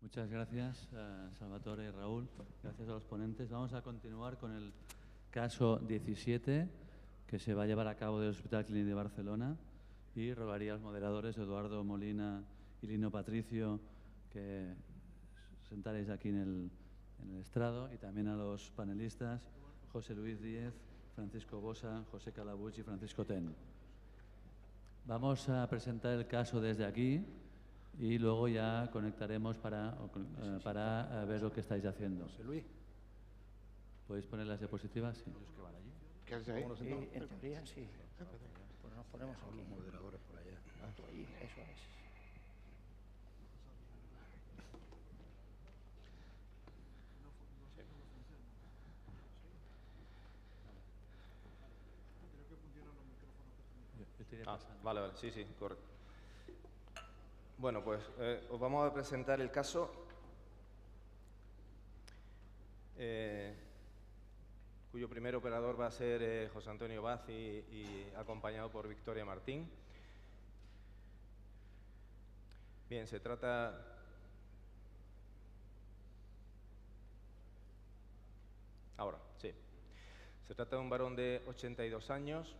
Muchas gracias, Salvatore y Raúl. Gracias a los ponentes. Vamos a continuar con el caso 17, que se va a llevar a cabo del Hospital Clínic de Barcelona. Y rogaría a los moderadores, Eduardo Molina y Lino Patricio, que sentaréis aquí en el estrado, y también a los panelistas, José Luis Díez, Francisco Bosa, José Calabuig y Francisco Ten. Vamos a presentar el caso desde aquí y luego ya conectaremos para ver lo que estáis haciendo. José Luis. ¿Podéis poner las diapositivas? Sí. Los que van allí. ¿Qué haces ahí? En teoría sí. Pues nos ponemos aquí. Los moderadores por allá. Tú allí, eso es. Yo te iré pasando. Vale, sí, correcto. Bueno, pues os vamos a presentar el caso cuyo primer operador va a ser José Antonio Baz y acompañado por Victoria Martín. Bien, se trata... Ahora, sí. Se trata de un varón de 82 años,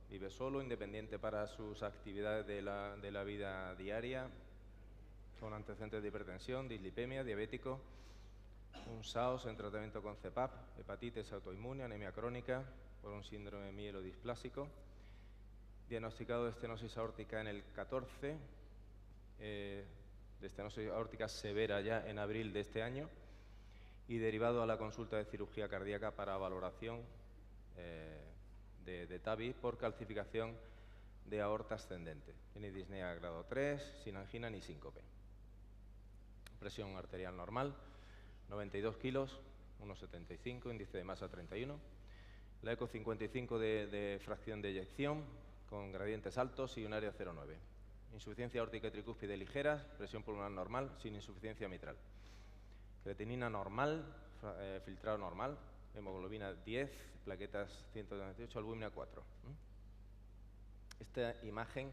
vive solo, independiente para sus actividades de la vida diaria, con antecedentes de hipertensión, dislipemia, diabético, un SAOS en tratamiento con CEPAP, hepatitis autoinmune, anemia crónica por un síndrome mielodisplásico, diagnosticado de estenosis aórtica en el 14, de estenosis aórtica severa ya en abril de este año, y derivado a la consulta de cirugía cardíaca para valoración de TAVI por calcificación de aorta ascendente. Tiene disnea grado 3, sin angina ni síncope. Presión arterial normal, 92 kilos, 1,75, índice de masa 31. La eco 55 de fracción de eyección, con gradientes altos y un área 0,9. Insuficiencia aórtica y tricúspide ligeras, presión pulmonar normal, sin insuficiencia mitral. Creatinina normal, filtrado normal, hemoglobina 10, plaquetas 198, albúmina 4. Esta imagen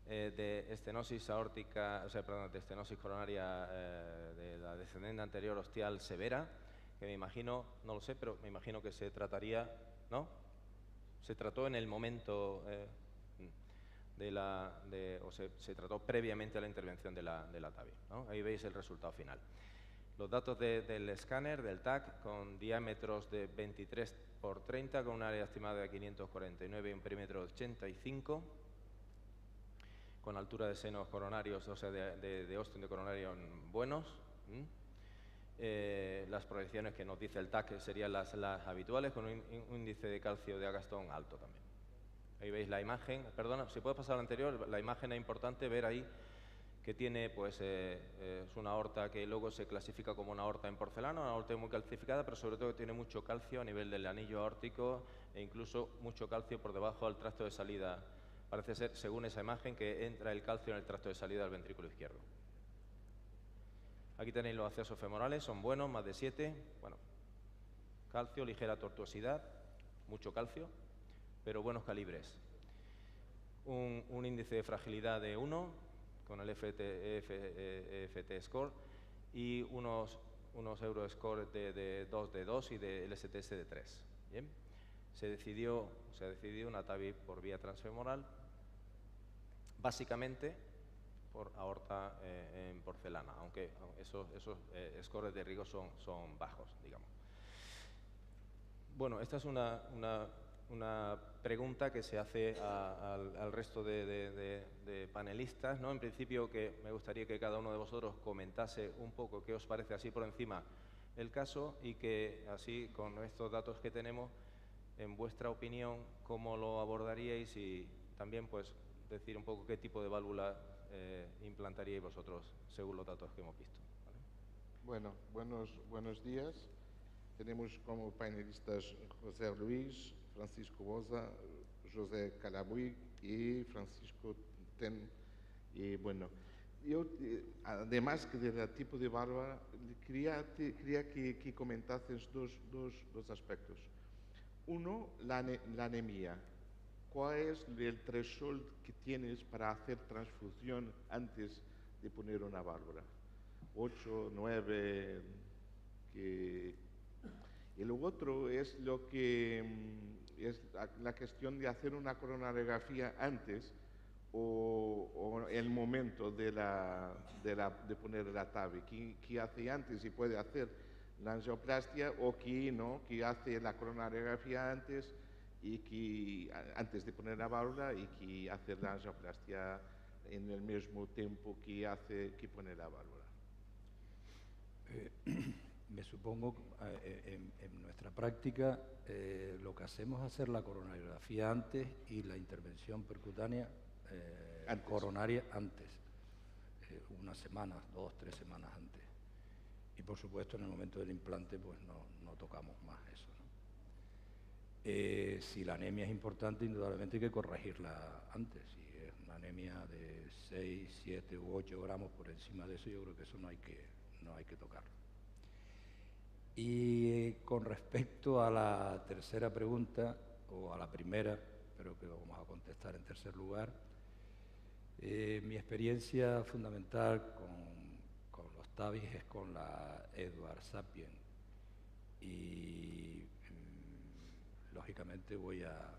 de estenosis aórtica, de estenosis coronaria de la descendente anterior ostial severa, que me imagino, no lo sé, pero me imagino que se trataría, ¿no? Se trató en el momento se trató previamente a la intervención de la TAVI, ¿no? Ahí veis el resultado final. Los datos del escáner, del TAC, con diámetros de 23 por 30, con un área estimada de 549 y un perímetro de 85, con altura de senos coronarios, o sea, de ostium de coronario buenos. Las proyecciones que nos dice el TAC serían las habituales, con un índice de calcio de Agastón alto también. Ahí veis la imagen. Perdona, si puedes pasar a la anterior, la imagen es importante ver ahí que tiene, pues, es una aorta que luego se clasifica como una aorta en porcelana, una aorta muy calcificada, pero sobre todo que tiene mucho calcio a nivel del anillo aórtico e incluso mucho calcio por debajo del tracto de salida. Parece ser, según esa imagen, que entra el calcio en el tracto de salida del ventrículo izquierdo. Aquí tenéis los accesos femorales, son buenos, más de 7. Bueno, calcio, ligera tortuosidad, mucho calcio, pero buenos calibres. Un índice de fragilidad de 1, con el EFT score, y unos Euroscore de 2 y del STS de 3. ¿Bien? Se ha decidido una TAVI por vía transfemoral, básicamente por aorta en porcelana, aunque esos scores de Rigo son bajos, digamos. Bueno, esta es una pregunta que se hace al resto de panelistas, ¿no? En principio, que me gustaría que cada uno de vosotros comentase un poco qué os parece así por encima el caso, y que así, con estos datos que tenemos, en vuestra opinión, cómo lo abordaríais, y también, pues, decir un poco qué tipo de válvula implantaríais vosotros según los datos que hemos visto, ¿vale? Bueno, buenos días. Tenemos como panelistas José Luis, Francisco Bosa, José Calabuig y Francisco Ten. Y bueno, yo, además que del tipo de válvula, quería que comentases dos aspectos. Uno, la anemia. ¿Cuál es el threshold que tienes para hacer transfusión antes de poner una válvula? 8, 9. Y lo otro es lo que es la cuestión de hacer una coronariografía antes o el momento de poner la TAVI. ¿Qué hace antes y puede hacer la angioplastia o que no, que hace la coronariografía antes antes de poner la válvula y que hace la angioplastia en el mismo tiempo que pone la válvula? Me supongo, en nuestra práctica, lo que hacemos es hacer la coronariografía antes y la intervención percutánea coronaria antes, unas semanas, 2, 3 semanas antes. Y por supuesto en el momento del implante pues no tocamos más eso, ¿no? Si la anemia es importante, indudablemente hay que corregirla antes. Si es una anemia de 6, 7 u 8 gramos por encima de eso, yo creo que eso no hay que tocarlo. Y con respecto a la tercera pregunta, o a la primera, pero que vamos a contestar en tercer lugar, mi experiencia fundamental con los TAVIs es con la Edwards Sapien. Y lógicamente voy a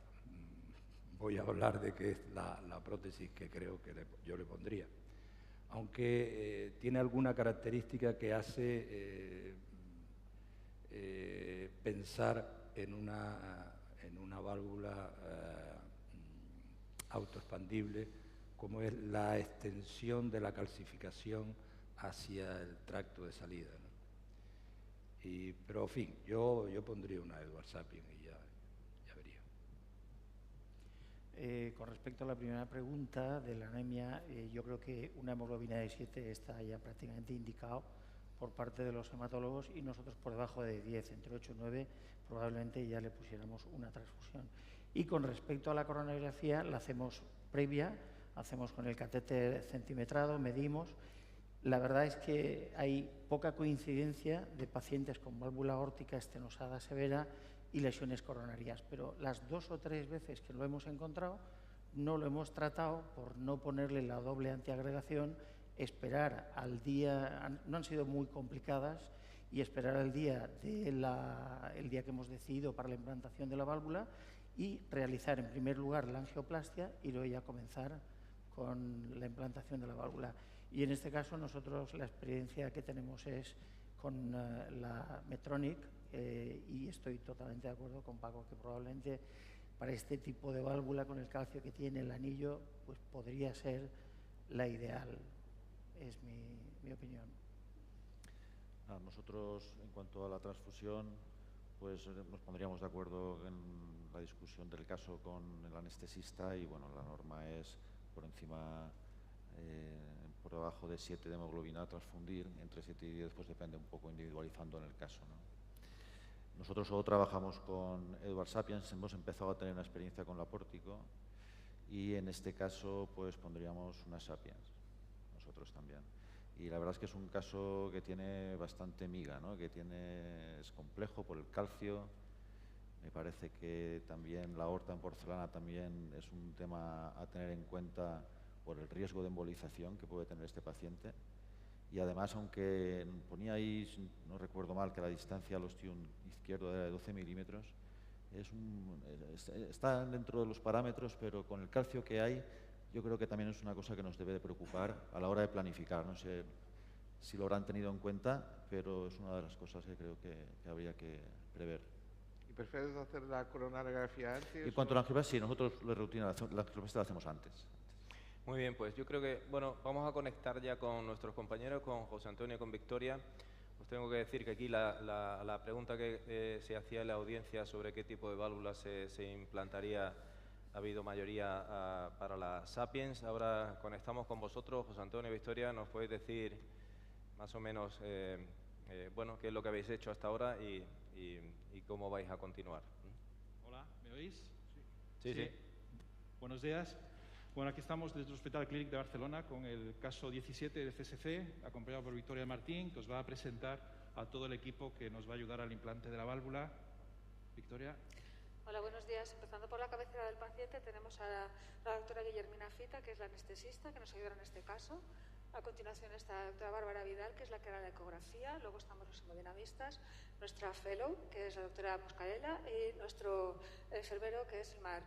hablar de qué es la prótesis que creo que yo le pondría. Aunque tiene alguna característica que hace pensar en una válvula autoexpandible, como es la extensión de la calcificación hacia el tracto de salida, ¿no? Pero, en fin, yo pondría una Edwards Sapien y ya vería. Con respecto a la primera pregunta de la anemia, yo creo que una hemoglobina de 7 está ya prácticamente indicado por parte de los hematólogos, y nosotros por debajo de 10, entre 8 y 9, probablemente ya le pusiéramos una transfusión. Y con respecto a la coronariografía, la hacemos previa, hacemos con el catéter centimetrado, medimos. La verdad es que hay poca coincidencia de pacientes con válvula aórtica estenosada severa y lesiones coronarias, pero las 2 o 3 veces que lo hemos encontrado no lo hemos tratado por no ponerle la doble antiagregación, esperar al día, no han sido muy complicadas, y esperar al día el día que hemos decidido para la implantación de la válvula, y realizar en primer lugar la angioplastia y luego ya comenzar con la implantación de la válvula. Y en este caso nosotros la experiencia que tenemos es con la Medtronic, y estoy totalmente de acuerdo con Paco que probablemente para este tipo de válvula, con el calcio que tiene el anillo, pues podría ser la ideal. Es mi opinión. Nosotros, en cuanto a la transfusión, pues nos pondríamos de acuerdo en la discusión del caso con el anestesista, y bueno, la norma es por encima, por debajo de 7 de hemoglobina transfundir, entre 7 y 10 pues depende un poco, individualizando en el caso, ¿no? Nosotros solo trabajamos con Edwards Sapiens, hemos empezado a tener una experiencia con la Pórtico, y en este caso pues pondríamos una Sapiens, nosotros también. Y la verdad es que es un caso que tiene bastante miga, ¿no? Es complejo por el calcio. Me parece que también la aorta en porcelana también es un tema a tener en cuenta por el riesgo de embolización que puede tener este paciente. Y además, aunque ponía ahí, si no recuerdo mal, que la distancia al ostium izquierdo era de 12 milímetros, está dentro de los parámetros, pero con el calcio que hay, yo creo que también es una cosa que nos debe de preocupar a la hora de planificar. No sé si lo habrán tenido en cuenta, pero es una de las cosas que creo que habría que prever. ¿Y prefieres hacer la coronariografía antes? En cuanto a la angioplastia, sí, nosotros la angioplastia la hacemos antes. Muy bien, pues yo creo que, bueno, vamos a conectar ya con nuestros compañeros, con José Antonio y con Victoria. Os tengo que decir que aquí la pregunta que se hacía en la audiencia sobre qué tipo de válvulas se implantaría, ha habido mayoría para la Sapiens. Ahora conectamos con vosotros, José Antonio y Victoria. ¿Nos podéis decir más o menos bueno, qué es lo que habéis hecho hasta ahora y cómo vais a continuar? Hola, ¿me oís? Sí. Buenos días. Bueno, aquí estamos desde el Hospital Clínic de Barcelona con el caso 17 del CSC, acompañado por Victoria Martín, que os va a presentar a todo el equipo que nos va a ayudar al implante de la válvula. Victoria. Hola, buenos días. Empezando por la cabecera del paciente, tenemos a la doctora Guillermina Fita, que es la anestesista, que nos ayudará en este caso. A continuación está la doctora Bárbara Vidal, que es la que hará la ecografía. Luego estamos los hemodinamistas, nuestra fellow, que es la doctora Moscarella, y nuestro enfermero, que es Marc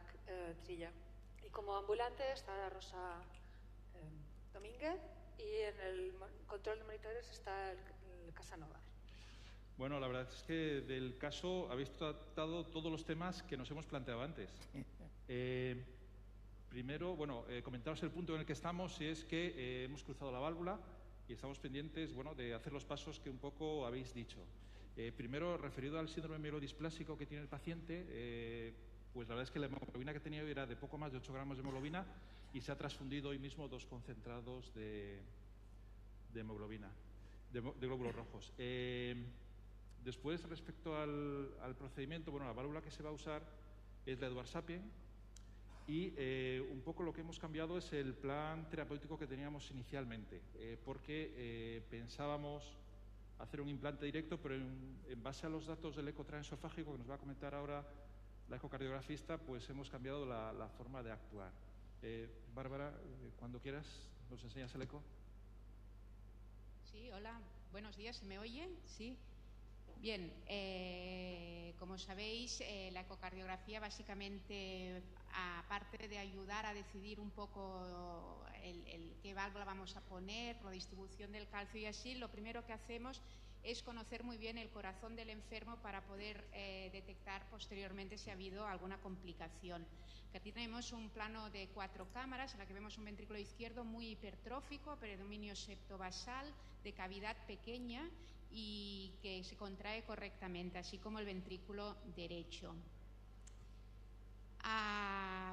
Trilla. Y como ambulante está la Rosa Domínguez, y en el control de monitores está el Casanova. Bueno, la verdad es que del caso habéis tratado todos los temas que nos hemos planteado antes. Primero, bueno, comentaros el punto en el que estamos, y es que hemos cruzado la válvula y estamos pendientes, bueno, de hacer los pasos que un poco habéis dicho. Primero, referido al síndrome mielodisplásico que tiene el paciente, pues la verdad es que la hemoglobina que tenía hoy era de poco más de 8 gramos de hemoglobina y se ha transfundido hoy mismo 2 concentrados de hemoglobina, de glóbulos rojos. Después, respecto al procedimiento, bueno, la válvula que se va a usar es la Edwards Sapien, y un poco lo que hemos cambiado es el plan terapéutico que teníamos inicialmente, porque pensábamos hacer un implante directo, pero en base a los datos del eco transesofágico que nos va a comentar ahora la ecocardiografista, pues hemos cambiado la forma de actuar. Bárbara, cuando quieras, nos enseñas el eco. Sí, hola, buenos días, ¿se me oye? Sí. Bien, como sabéis, la ecocardiografía básicamente, aparte de ayudar a decidir un poco qué válvula vamos a poner, la distribución del calcio y así, lo primero que hacemos es conocer muy bien el corazón del enfermo para poder detectar posteriormente si ha habido alguna complicación. Aquí tenemos un plano de 4 cámaras en la que vemos un ventrículo izquierdo muy hipertrófico, predominio septobasal, de cavidad pequeña y que se contrae correctamente, así como el ventrículo derecho.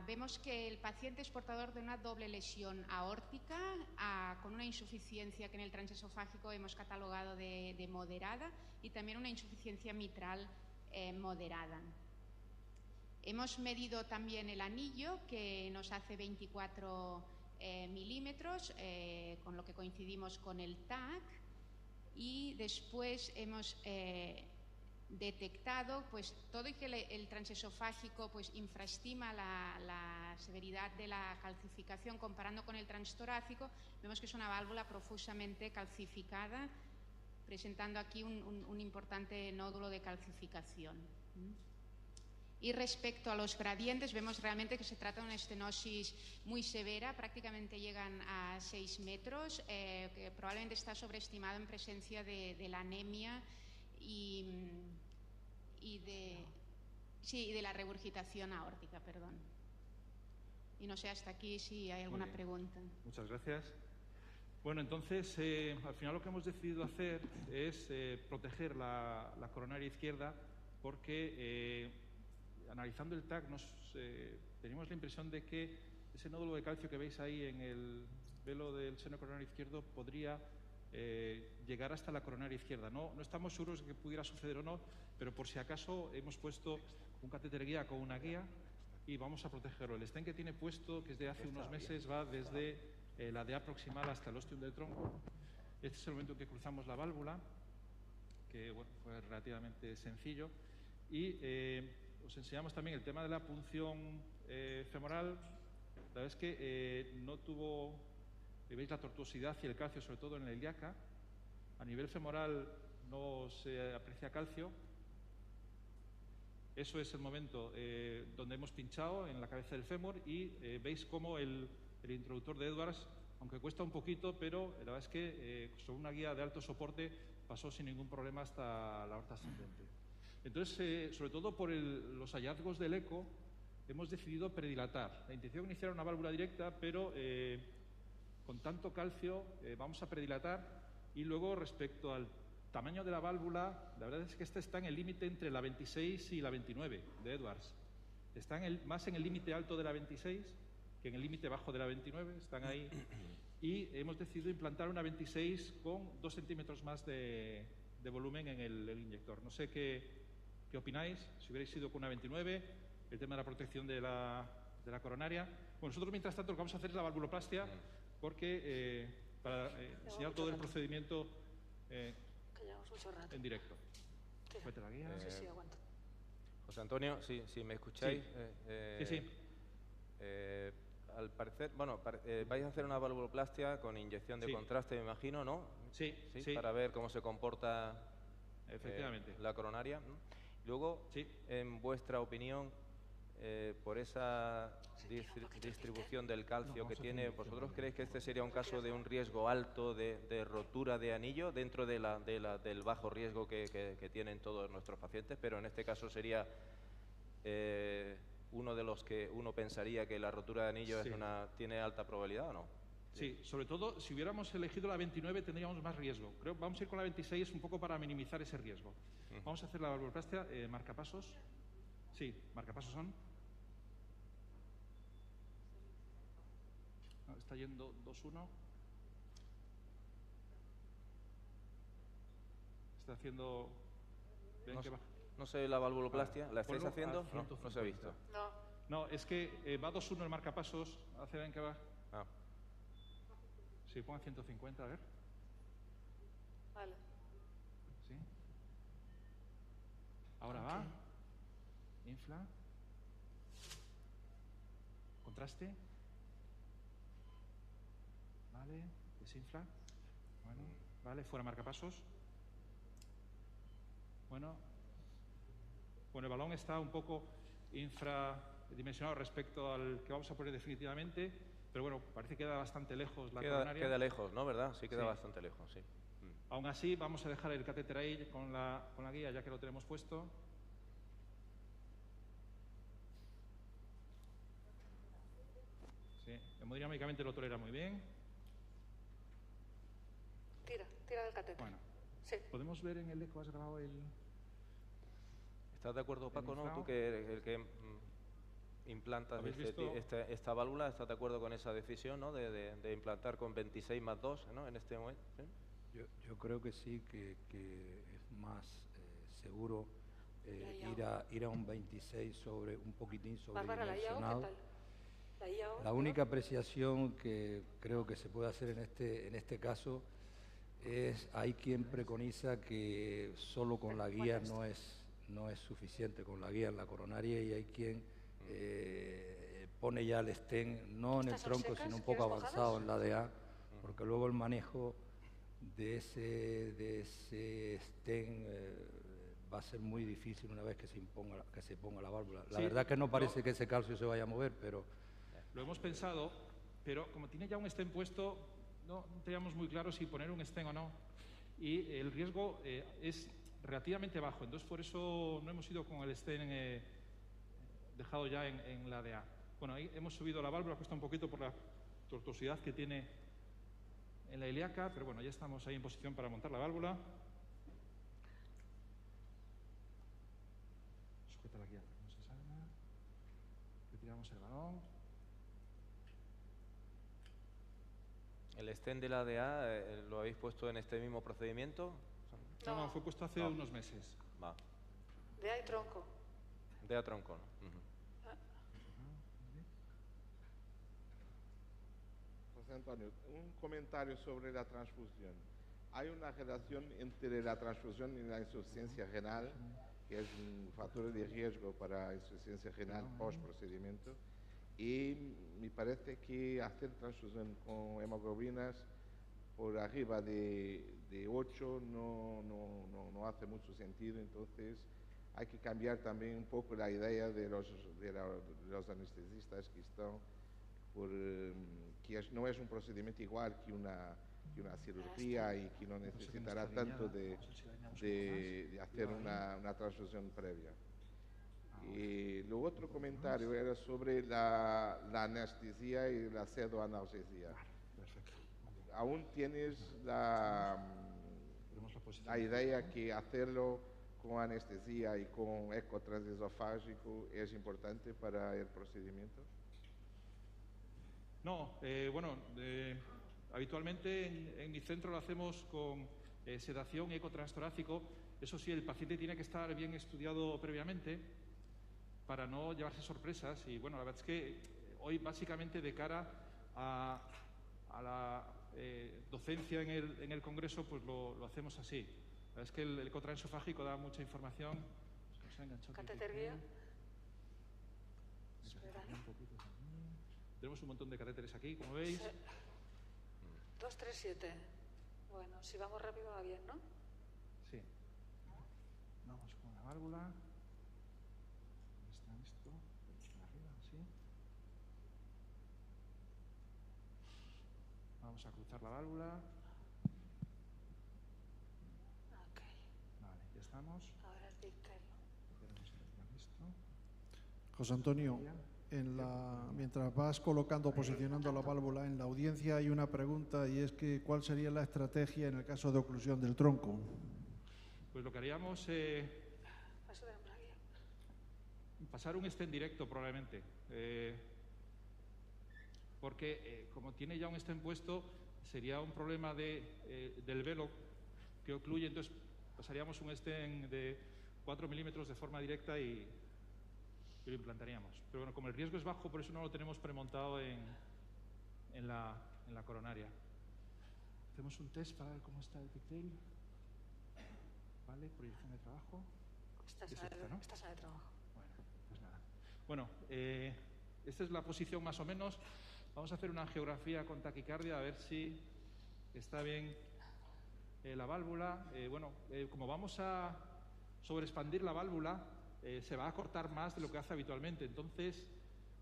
Vemos que el paciente es portador de una doble lesión aórtica con una insuficiencia que en el transesofágico hemos catalogado de moderada y también una insuficiencia mitral moderada. Hemos medido también el anillo, que nos hace 24 milímetros, con lo que coincidimos con el TAC, y después hemos detectado pues todo y que el transesofágico pues infraestima la severidad de la calcificación comparando con el transtorácico, vemos que es una válvula profusamente calcificada, presentando aquí un importante nódulo de calcificación. Y respecto a los gradientes, vemos realmente que se trata de una estenosis muy severa, prácticamente llegan a 6 metros, que probablemente está sobreestimado en presencia de la anemia y de la regurgitación aórtica, perdón. Y no sé hasta aquí si hay alguna pregunta. Muchas gracias. Bueno, entonces, al final lo que hemos decidido hacer es proteger la coronaria izquierda porque analizando el TAC teníamos la impresión de que ese nódulo de calcio que veis ahí en el velo del seno coronario izquierdo podría llegar hasta la coronaria izquierda. No estamos seguros de que pudiera suceder o no, pero por si acaso hemos puesto un catéter guía con una guía y vamos a protegerlo. El stent que tiene puesto, que es de hace unos meses, va desde la DA proximal hasta el ostium del tronco. Este es el momento en que cruzamos la válvula, que bueno, fue relativamente sencillo. Y os enseñamos también el tema de la punción femoral. La verdad es que no tuvo, veis la tortuosidad y el calcio, sobre todo en la ilíaca. A nivel femoral no se aprecia calcio. Eso es el momento donde hemos pinchado en la cabeza del fémur y veis cómo el introductor de Edwards, aunque cuesta un poquito, pero la verdad es que sobre una guía de alto soporte pasó sin ningún problema hasta la aorta ascendente. Entonces, sobre todo por los hallazgos del eco, hemos decidido predilatar. La intención inicial era una válvula directa, pero con tanto calcio vamos a predilatar. Y luego, respecto al tamaño de la válvula, la verdad es que esta está en el límite entre la 26 y la 29 de Edwards. Está más en el límite alto de la 26 que en el límite bajo de la 29, están ahí. Y hemos decidido implantar una 26 con 2 centímetros más de volumen en el inyector. No sé ¿qué opináis? Si hubierais ido con una 29, el tema de la protección de la coronaria. Bueno, nosotros mientras tanto lo que vamos a hacer es la valvuloplastia, porque para enseñar todo el procedimiento en directo. Vete la guía. Sí, aguanto. José Antonio, si me escucháis. Sí. Sí. al parecer, bueno, vais a hacer una valvuloplastia con inyección de contraste, me imagino, ¿no? Sí. Para ver cómo se comporta efectivamente la coronaria. Luego, en vuestra opinión, por esa distribución del calcio que tiene, ¿vosotros creéis que este sería un caso de un riesgo alto de rotura de anillo dentro del bajo riesgo que tienen todos nuestros pacientes? Pero en este caso sería uno de los que uno pensaría que la rotura de anillo tiene alta probabilidad, ¿o no? Sí, sobre todo si hubiéramos elegido la 29 tendríamos más riesgo. Creo que vamos a ir con la 26 un poco para minimizar ese riesgo. Vamos a hacer la valvuloplastia, marcapasos. Sí, marcapasos son. No, está yendo 2-1. Está haciendo... No sé la valvuloplastia, ¿la estáis haciendo? No se ha visto. No, es que va 2-1 el marcapasos. Hace bien que va. Sí, ponga 150, a ver. Vale. Sí. Ahora va. Infla. Contraste. Vale. Desinfla. Bueno. Vale, fuera marcapasos. Bueno, el balón está un poco infradimensionado respecto al que vamos a poner definitivamente, pero bueno, parece que queda bastante lejos la coronaria. Queda lejos, ¿no? ¿Verdad? Sí, queda bastante lejos, sí. Aún así, vamos a dejar el catéter ahí con la guía, ya que lo tenemos puesto. Sí, hemodinámicamente lo tolera muy bien. Tira del catéter. Bueno, podemos ver en el eco, has grabado el... ¿Estás de acuerdo, Paco, no? Tú que eres el que implantas esta válvula, ¿estás de acuerdo con esa decisión, ¿no? de implantar con 26 más 2, ¿no? En este momento. ¿Sí? Yo creo que sí, que es más seguro ir a un 26 un poquitín sobredimensionado. La única apreciación que creo que se puede hacer en este caso es, hay quien preconiza que solo con la guía no es suficiente, con la guía en la coronaria, y hay quien pone ya el stent, no en el tronco, sino un poco avanzado en la DA, porque luego el manejo de ese stent va a ser muy difícil una vez que se ponga la válvula. La verdad que no parece que ese calcio se vaya a mover, pero... Lo hemos pensado, pero como tiene ya un stent puesto, no teníamos muy claro si poner un stent o no. Y el riesgo es relativamente bajo, entonces por eso no hemos ido con el stent dejado ya en la DA. Bueno, ahí hemos subido la válvula, cuesta un poquito por la tortuosidad que tiene en la ilíaca, pero bueno, ya estamos ahí en posición para montar la válvula. Sujeta la guía, no se salga. Retiramos el balón. ¿El stent de la DA lo habéis puesto en este mismo procedimiento? No, fue puesto hace unos meses. Va. DA y tronco. DA tronco, ¿no? José Antonio, un comentario sobre la transfusión. Hay una relación entre la transfusión y la insuficiencia renal, que es un factor de riesgo para insuficiencia renal post-procedimiento, y me parece que hacer transfusión con hemoglobinas por arriba de 8 no hace mucho sentido, entonces hay que cambiar también un poco la idea de los anestesistas que están que no es un procedimiento igual que una cirugía y que no necesitará tanto de hacer una transfusión previa. Y lo otro comentario era sobre la anestesia y la pseudoanalgesia. ¿Aún tienes la idea que hacerlo con anestesia y con eco transesofágico es importante para el procedimiento? No, habitualmente en mi centro lo hacemos con sedación y eco transtorácico. Eso sí, el paciente tiene que estar bien estudiado previamente para no llevarse sorpresas. Y bueno, la verdad es que hoy básicamente de cara a la docencia en el congreso, pues lo hacemos así. La verdad es que el eco transesofágico da mucha información. Catéter guía. Tenemos un montón de catéteres aquí, como veis. 237. Bueno, si vamos rápido va bien, ¿no? Sí. Vamos con la válvula. ¿Dónde está esto? Arriba, sí. Vamos a cruzar la válvula. Ok. Vale, ya estamos. Ahora el pictel, ¿no? Esperemos a retirar esto. José Antonio, mientras vas colocando, posicionando la válvula, en la audiencia hay una pregunta y es que ¿cuál sería la estrategia en el caso de oclusión del tronco? Pues lo que haríamos pasar un stent directo probablemente, porque como tiene ya un stent puesto sería un problema del velo que ocluye, entonces pasaríamos un stent de 4 milímetros de forma directa y lo implantaríamos. Pero bueno, como el riesgo es bajo, por eso no lo tenemos premontado en la coronaria. Hacemos un test para ver cómo está el pigtail. Vale, proyección de trabajo. Esta sala de trabajo. Bueno, pues nada. Bueno, esta es la posición más o menos. Vamos a hacer una angiografía con taquicardia a ver si está bien la válvula. Como vamos a sobreexpandir la válvula, se va a cortar más de lo que hace habitualmente. Entonces,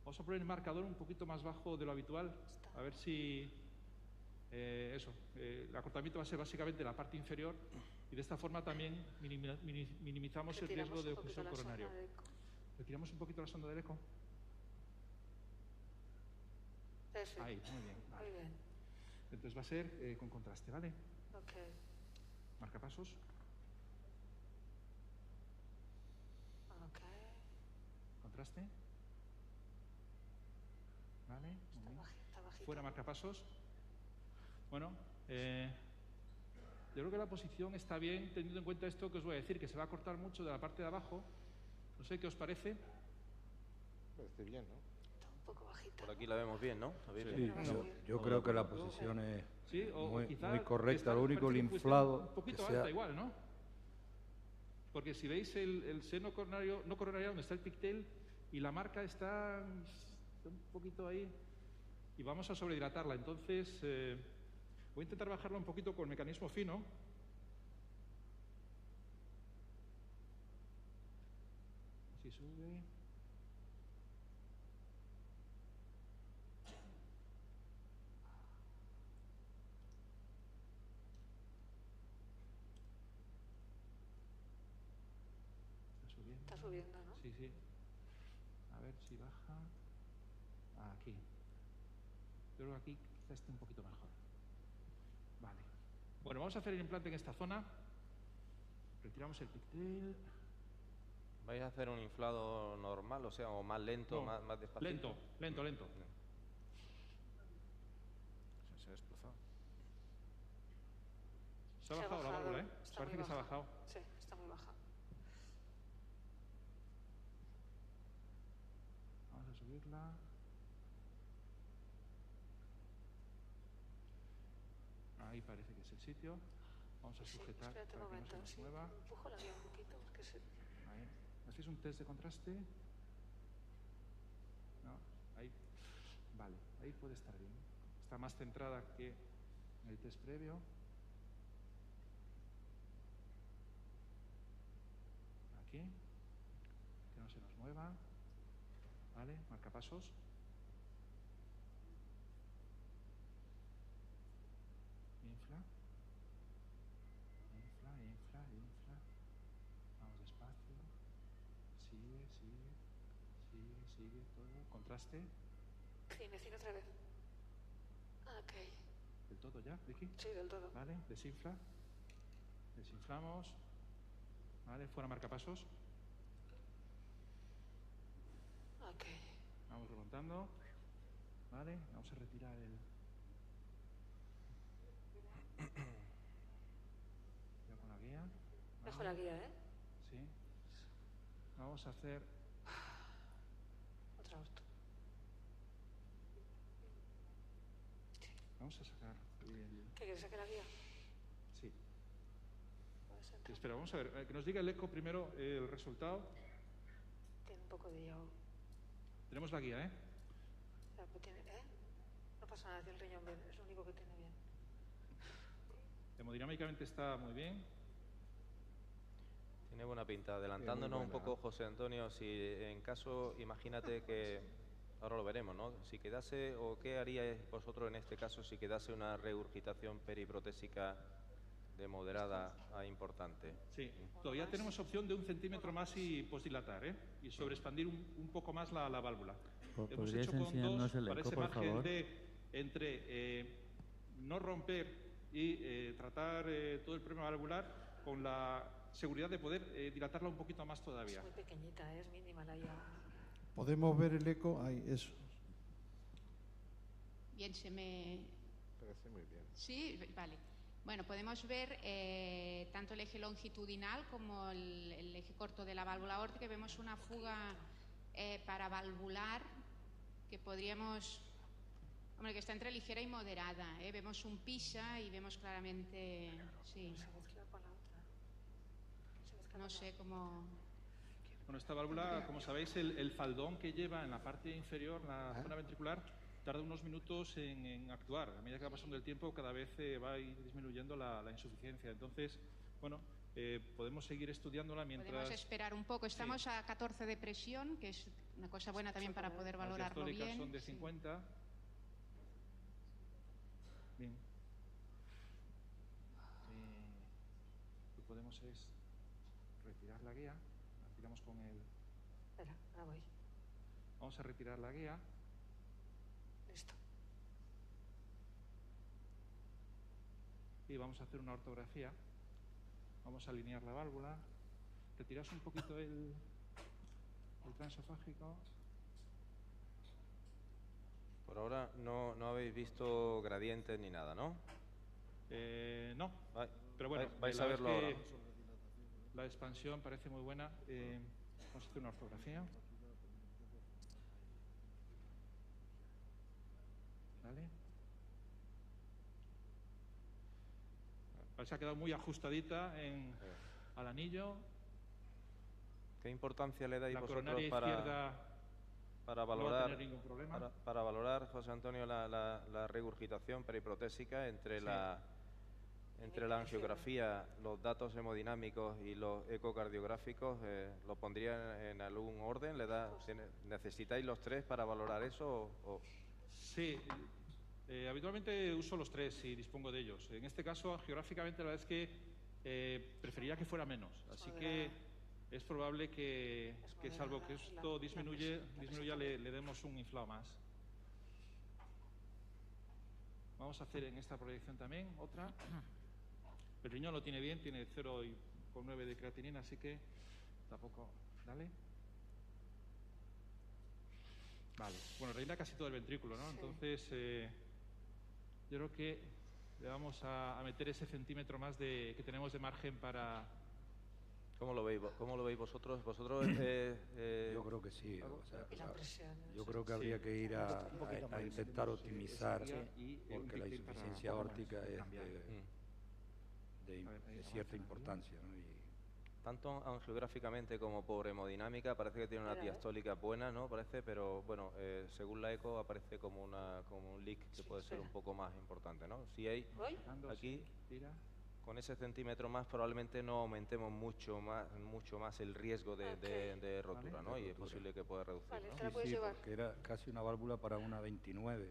vamos a poner el marcador un poquito más bajo de lo habitual. A ver si el acortamiento va a ser básicamente la parte inferior y de esta forma también minimizamos el riesgo de oclusión coronario. Retiramos un poquito la sonda del eco. Perfecto. Ahí, muy bien. Vale. Muy bien. Entonces va a ser con contraste, ¿vale? Ok. Marcapasos. Ok. Contraste. Vale. Muy bien. Está bajito. Fuera marcapasos. Bueno, yo creo que la posición está bien teniendo en cuenta esto que os voy a decir, que se va a cortar mucho de la parte de abajo. No sé qué os parece. Parece bien, ¿no? Está un poco bajita. Por aquí la vemos bien, ¿no? Sí, yo creo que la posición es muy correcta. Lo único, el inflado. Un poquito alta igual, ¿no? Porque si veis el seno coronario, no coronario, donde está el pigtail, y la marca está un poquito ahí, y vamos a sobrehidratarla. Entonces, voy a intentar bajarla un poquito con mecanismo fino. Así sube. Está subiendo, ¿no? Sí, sí. A ver si baja. Aquí. Yo creo que aquí quizá esté un poquito mejor. Vale. Bueno, vamos a hacer el implante en esta zona. Retiramos el pigtail. ¿Vais a hacer un inflado normal, o sea, o más lento, No, más despacito? Lento. Se ha desplazado. Se ha bajado la válvula, ¿eh? Está Parece muy que se ha baja. bajado. Sí, está muy baja. Vamos a subirla. Ahí parece que es el sitio. Vamos a sujetar Espérate un para que no momento. se nos Sí, mueva. empujo la guía un poquito. Porque Ahí. ¿Hacéis un test de contraste? No, ahí. Vale, ahí puede estar bien. Está más centrada que en el test previo. Aquí. Que no se nos mueva. Vale, marcapasos. Infla. Vamos despacio. Sigue todo. Contraste. Sí, me cine otra vez. Ok. ¿Del todo ya, Vicky? Sí, del todo. Vale, desinfla. Desinflamos. Vale, fuera marcapasos. Ok. Vamos remontando. Vale, vamos a retirar el... Ya con la guía. Dejo la guía, ¿eh? Sí. Vamos a hacer... Otra orto. Vamos a sacar el... ¿Qué quieres sacar la guía? Sí. Puedes entrar. Espera, vamos a ver. Que nos diga el eco primero el resultado. Tiene un poco de yago. Tenemos la guía, ¿eh? No pasa nada, tiene el riñón bien, es lo único que tiene bien. Hemodinámicamente está muy bien. Tiene buena pinta. Adelantándonos un poco, José Antonio, si en caso, imagínate que, ahora lo veremos, ¿no? Si quedase, o qué haríais vosotros en este caso si quedase una regurgitación periprotésica de moderada a importante? Sí, todavía tenemos opción de 1 centímetro más y postdilatar, y sobreexpandir un poco más la válvula. Hemos hecho con 2 para ese margen entre no romper y tratar todo el problema valvular con la seguridad de poder dilatarla un poquito más todavía. Es muy pequeñita, es mínima la llave. ¿Podemos ver el eco? Ahí, eso. Bien, se me... Parece muy bien. Sí, vale. Bueno, podemos ver tanto el eje longitudinal como el eje corto de la válvula aórtica. Vemos una fuga paravalvular que podríamos... Hombre, que está entre ligera y moderada. Vemos un pisa y vemos claramente... Sí. Se mezcla con la otra. No sé cómo... Bueno, esta válvula, como sabéis, el faldón que lleva en la parte inferior, la zona ventricular, tarda unos minutos en actuar. A medida que va pasando el tiempo, cada vez va a ir disminuyendo la insuficiencia. Entonces, bueno, podemos seguir estudiándola mientras... Podemos esperar un poco. Estamos a 14 de presión, que es una cosa buena también para poder valorarlo bien. Las diastólicas son de 50. Bien. Lo que podemos es retirar la guía. La tiramos con el... Espera, ahora voy. Vamos a retirar la guía. Listo. Y vamos a hacer una ortografía. Vamos a alinear la válvula. Retiras un poquito el transesofágico. Por ahora no habéis visto gradientes ni nada, ¿no? No, pero bueno, vais a verlo ahora. La expansión parece muy buena. Vamos a hacer una ortografía. ¿Vale? Se ha quedado muy ajustadita al anillo. ¿Qué importancia le dais la vosotros coronaria izquierda para no valorar, va a tener ningún problema? para valorar, José Antonio, la regurgitación periprotésica entre la angiografía, los datos hemodinámicos y los ecocardiográficos? ¿Lo pondría en algún orden? ¿Necesitáis los 3 para valorar eso? Sí, habitualmente uso los 3 y dispongo de ellos. En este caso, geográficamente, la verdad es que preferiría que fuera menos. Así que es probable que salvo que esto disminuya, le demos un inflado más. Vamos a hacer en esta proyección también otra. El riñón lo tiene bien, tiene 0,9 de creatinina, así que tampoco... Dale. Vale. Bueno, rellena casi todo el ventrículo, ¿no? Sí. Entonces, yo creo que le vamos a meter ese centímetro más que tenemos de margen para... ¿Cómo lo veis vosotros? Yo creo que sí. Yo creo que habría que ir a intentar optimizar, porque la insuficiencia aórtica es de cierta importancia, ¿no? Tanto angiográficamente como por hemodinámica parece que tiene una diastólica buena, ¿no? Parece, pero bueno, según la eco aparece como un leak que puede ser un poco más importante, ¿no? Si hay aquí, con ese centímetro más probablemente no aumentemos mucho más el riesgo de rotura, ¿no? Y es posible que pueda reducir, ¿no? Sí, porque era casi una válvula para una 29.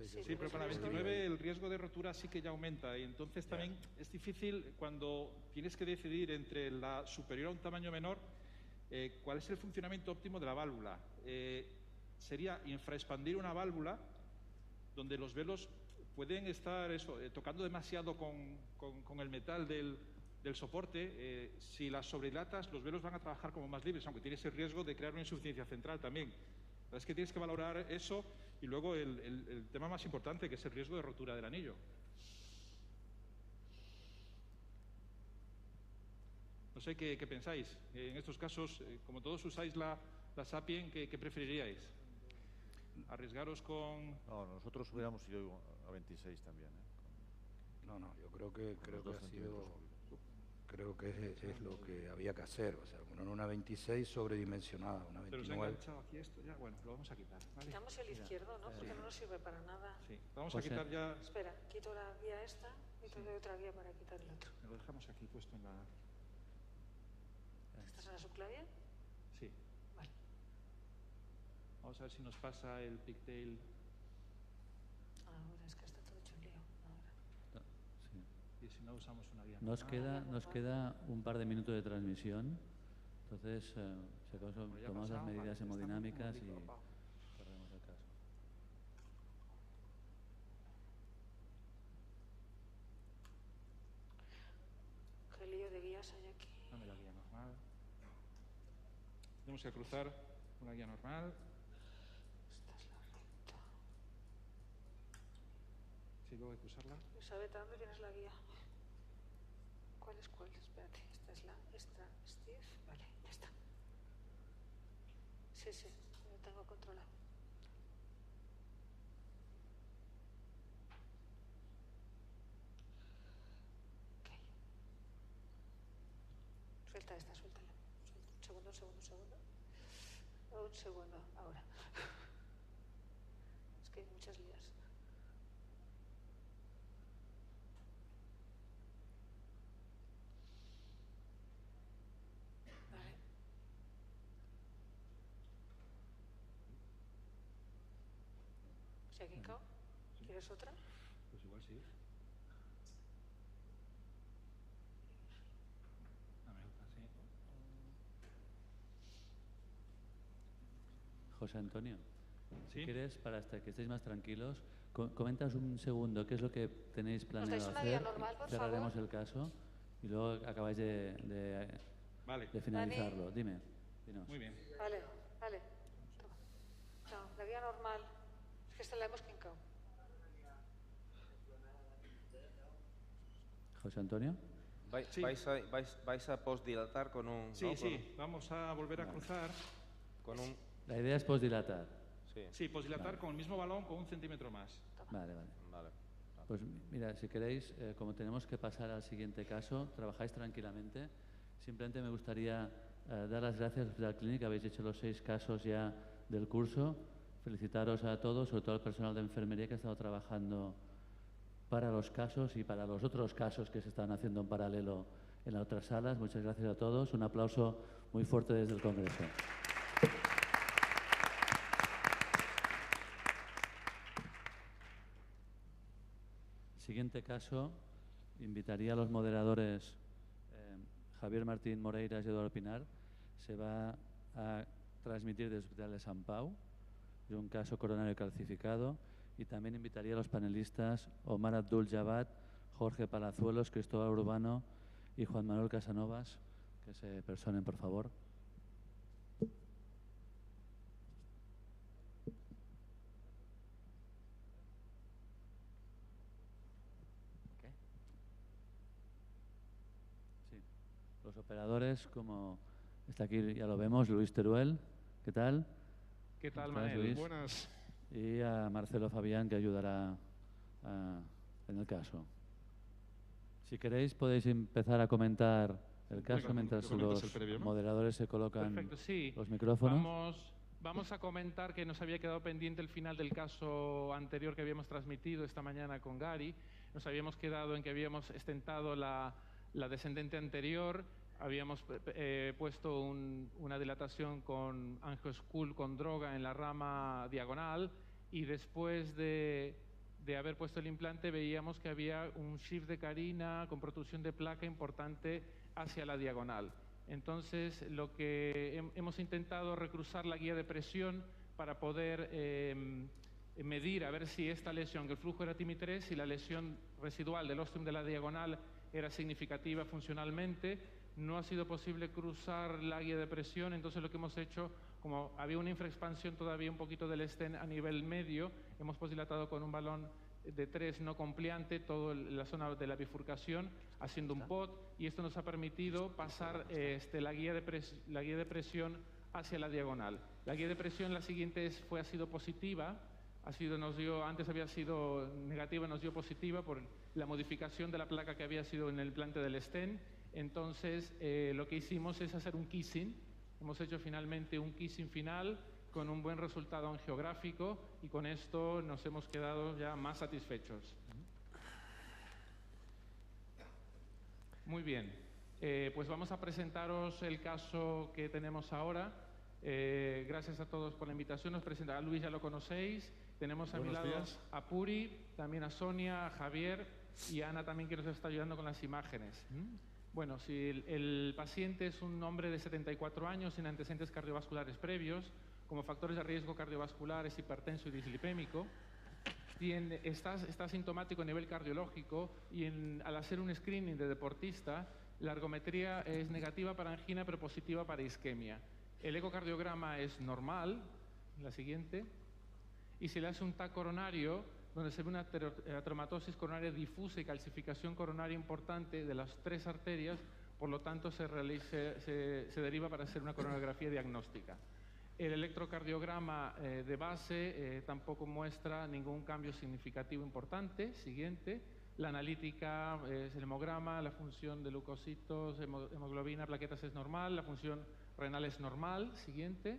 Sí, pero para la 29 el riesgo de rotura sí que ya aumenta, y entonces también es difícil cuando tienes que decidir entre la superior a un tamaño menor, cuál es el funcionamiento óptimo de la válvula. Sería infraexpandir una válvula donde los velos pueden estar tocando demasiado con el metal del soporte. Si las sobredilatas, los velos van a trabajar como más libres, aunque tienes el riesgo de crear una insuficiencia central también. Es que tienes que valorar eso, y luego el tema más importante, que es el riesgo de rotura del anillo. No sé qué pensáis. En estos casos, como todos usáis la Sapien, ¿qué preferiríais? ¿Arriesgaros con...? No, nosotros hubiéramos ido a 26 también. No, yo creo que creo que es lo que había que hacer. O sea, una 26 sobredimensionada, una 29. Pero se ha enganchado aquí esto ya. Bueno, lo vamos a quitar. ¿Vale? Quitamos el izquierdo, ¿no? Porque no nos sirve para nada. Sí, vamos a quitar ya. Espera, quito la guía esta y te doy otra guía para quitar el otro. Lo dejamos aquí puesto en la. ¿Estás en la subclavia? Sí. Vale. Vamos a ver si nos pasa el pigtail. Ahora es que está todo hecho un lío. Ahora. Sí. Y si no usamos una guía. Nos queda un par de minutos de transmisión. Entonces, si acaso tomamos las medidas hemodinámicas y cerramos el caso. ¿Qué lío de guías hay aquí? Dame la guía normal. Tenemos que cruzar una guía normal. Esta es la recta. Sí, luego hay que usarla. Isabel, ¿dónde tienes la guía? ¿Cuál es cuál? Espérate, esta, Steve. Vale, ya está. Sí, lo tengo controlado. Ok. Suelta esta, suéltala. Un segundo. Un segundo, ahora. Es que hay muchas lías. Vale. ¿Se ha quicado? ¿Quieres otra? Pues igual sí. Dame otra, sí. José Antonio, ¿Sí? si quieres, para hasta que estéis más tranquilos, comentas un segundo qué es lo que tenéis planeado dais una hacer. guía normal, por Cerraremos favor? el caso y luego acabáis Vale. de finalizarlo. Dime, dinos. Muy bien. Vale. Toma. No, la guía normal. Es que esta la hemos quincado. José Antonio. ¿Vais, Sí. vais a postdilatar con un... Sí, ¿no? sí. Vamos a volver a cruzar. Con un... La idea es postdilatar. Sí. Sí, posdilatar con el mismo balón con 1 centímetro más. Vale. Vale. Pues mira, si queréis, como tenemos que pasar al siguiente caso, trabajáis tranquilamente. Simplemente me gustaría dar las gracias al Hospital Clínic. Habéis hecho los 6 casos ya del curso. Felicitaros a todos, sobre todo al personal de enfermería que ha estado trabajando para los casos y para los otros casos que se están haciendo en paralelo en las otras salas. Muchas gracias a todos. Un aplauso muy fuerte desde el Congreso. Siguiente caso, invitaría a los moderadores Javier Martín Moreiras y Eduardo Pinar. Se va a transmitir desde el Hospital de Sant Pau, de un caso coronario calcificado, y también invitaría a los panelistas Omar Abdul Jabbat, Jorge Palazuelos, Cristóbal Urbano y Juan Manuel Casanovas, que se personen, por favor. Sí. Los operadores, como está aquí, ya lo vemos, Luis Teruel, ¿qué tal? ¿Qué tal, ¿Cómo estás, Manel? Luis? Buenas. Y a Marcelo Fabián, que ayudará en el caso. Si queréis, podéis empezar a comentar el caso Venga, mientras comentas los el previo, ¿no? moderadores se colocan Perfecto, sí. los micrófonos. Vamos a comentar que nos había quedado pendiente el final del caso anterior que habíamos transmitido esta mañana con Gary. Nos habíamos quedado en que habíamos estentado la descendente anterior, habíamos puesto una dilatación con angioscul con droga en la rama diagonal y después de haber puesto el implante veíamos que había un shift de carina con protrusión de placa importante hacia la diagonal. Entonces, lo que hemos intentado recruzar la guía de presión para poder medir a ver si esta lesión, que el flujo era TIMI3, si la lesión residual del ostium de la diagonal era significativa funcionalmente. No ha sido posible cruzar la guía de presión, entonces lo que hemos hecho, como había una infraexpansión todavía un poquito del stent a nivel medio, hemos posdilatado con un balón de 3 no compliante toda la zona de la bifurcación, haciendo un pot, y esto nos ha permitido pasar la guía de presión hacia la diagonal. La guía de presión, la siguiente ha sido positiva, antes había sido negativa, nos dio positiva por la modificación de la placa que había sido en el implante del stent. Entonces, lo que hicimos es hacer un kissing. Hemos hecho finalmente un kissing final con un buen resultado angiográfico y con esto nos hemos quedado ya más satisfechos. Muy bien, pues vamos a presentaros el caso que tenemos ahora. Gracias a todos por la invitación. Nos presenta a Luis, ya lo conocéis. Tenemos a mi lado a Puri, también a Sonia, a Javier y a Ana también, que nos está ayudando con las imágenes. Bueno, si el paciente es un hombre de 74 años sin antecedentes cardiovasculares previos, como factores de riesgo cardiovascular es hipertenso y dislipémico, está sintomático a nivel cardiológico y al hacer un screening de deportista, la ergometría es negativa para angina pero positiva para isquemia. El ecocardiograma es normal, la siguiente, y se le hace un TAC coronario donde se ve una ateromatosis coronaria difusa y calcificación coronaria importante de las 3 arterias, por lo tanto se deriva para hacer una coronografía diagnóstica. El electrocardiograma de base tampoco muestra ningún cambio significativo importante. Siguiente. La analítica es el hemograma, la función de leucocitos, hemoglobina, plaquetas es normal, la función renal es normal. Siguiente.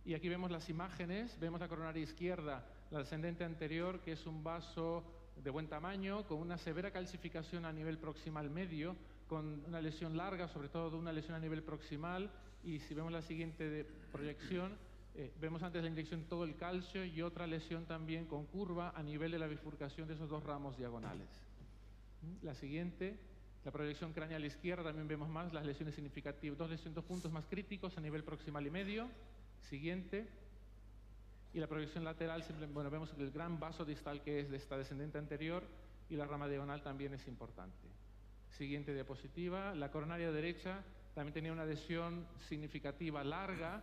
Y aquí vemos las imágenes, vemos la coronaria izquierda, la descendente anterior, que es un vaso de buen tamaño, con una severa calcificación a nivel proximal medio, con una lesión larga, sobre todo una lesión a nivel proximal. Y si vemos la siguiente proyección, vemos antes de la inyección todo el calcio y otra lesión también con curva a nivel de la bifurcación de esos 2 ramos diagonales. La siguiente, la proyección craneal izquierda, también vemos más las lesiones significativas, 2 puntos más críticos a nivel proximal y medio. Siguiente. Y la proyección lateral, bueno, vemos el gran vaso distal que es de esta descendente anterior y la rama diagonal también es importante. Siguiente diapositiva, la coronaria derecha también tenía una lesión significativa larga,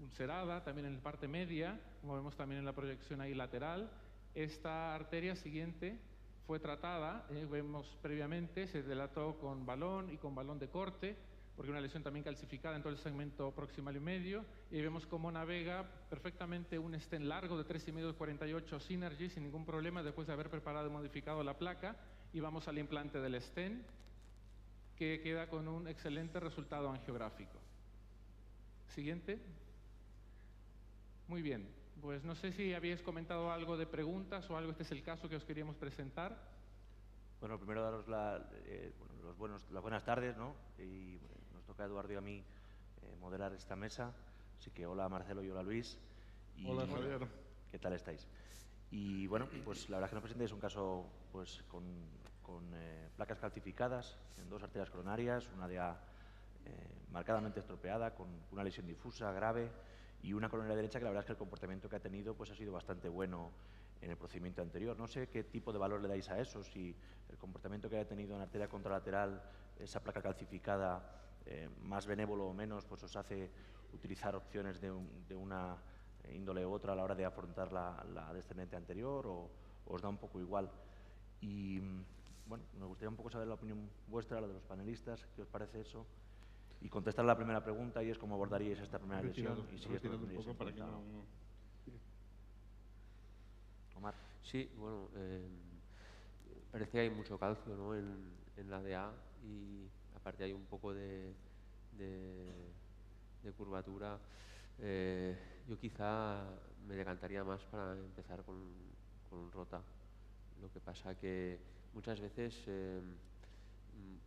ulcerada, también en la parte media, como vemos también en la proyección ahí lateral. Esta arteria siguiente fue tratada, vemos previamente, se dilató con balón y con balón de corte, porque una lesión también calcificada en todo el segmento proximal y medio, y vemos cómo navega perfectamente un stent largo de 3,5-48 Synergy sin ningún problema después de haber preparado y modificado la placa, y vamos al implante del stent, que queda con un excelente resultado angiográfico. Siguiente. Muy bien, pues no sé si habéis comentado algo de preguntas o algo. Este es el caso que os queríamos presentar. Bueno, primero daros las buenas tardes, ¿no? Y nos toca a Eduardo y a mí moderar esta mesa. Así que hola Marcelo y hola Luis. Y, hola Javier. ¿Qué tal estáis? Y bueno, pues la verdad que nos presentáis un caso pues con placas calcificadas en 2 arterias coronarias, una de marcadamente estropeada, con una lesión difusa grave, y una coronaria derecha que la verdad es que el comportamiento que ha tenido pues ha sido bastante bueno en el procedimiento anterior. No sé qué tipo de valor le dais a eso, si el comportamiento que haya tenido en arteria contralateral, esa placa calcificada, más benévolo o menos, pues os hace utilizar opciones de una índole u otra a la hora de afrontar la descendente anterior, o os da un poco igual. Y bueno, me gustaría un poco saber la opinión vuestra, la de los panelistas, qué os parece eso, y contestar la primera pregunta, y es cómo abordaríais esta primera lesión y si esto lo tendríais en cuenta. Omar. Sí, bueno, parece que hay mucho calcio, ¿no?, en la DA, y aparte hay un poco de curvatura. Yo quizá me decantaría más para empezar con rota. Lo que pasa que muchas veces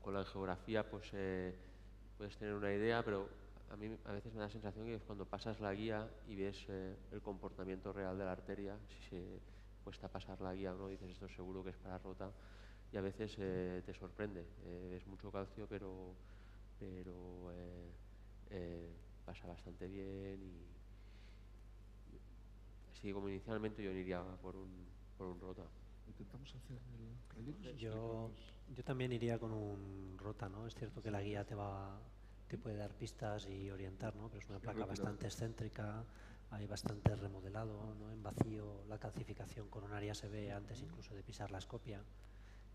con la geografía pues puedes tener una idea, pero a mí a veces me da la sensación que es cuando pasas la guía y ves el comportamiento real de la arteria, si se cuesta pasar la guía o no, dices esto seguro que es para rota, y a veces te sorprende, ves mucho calcio pero pasa bastante bien, y así como inicialmente yo iría por un rota. Intentamos hacer yo también iría con un rota, ¿no? Es cierto que la guía te puede dar pistas y orientar, ¿no? Pero es una placa bastante excéntrica, hay bastante remodelado, ¿no? En vacío la calcificación coronaria se ve antes incluso de pisar la escopia.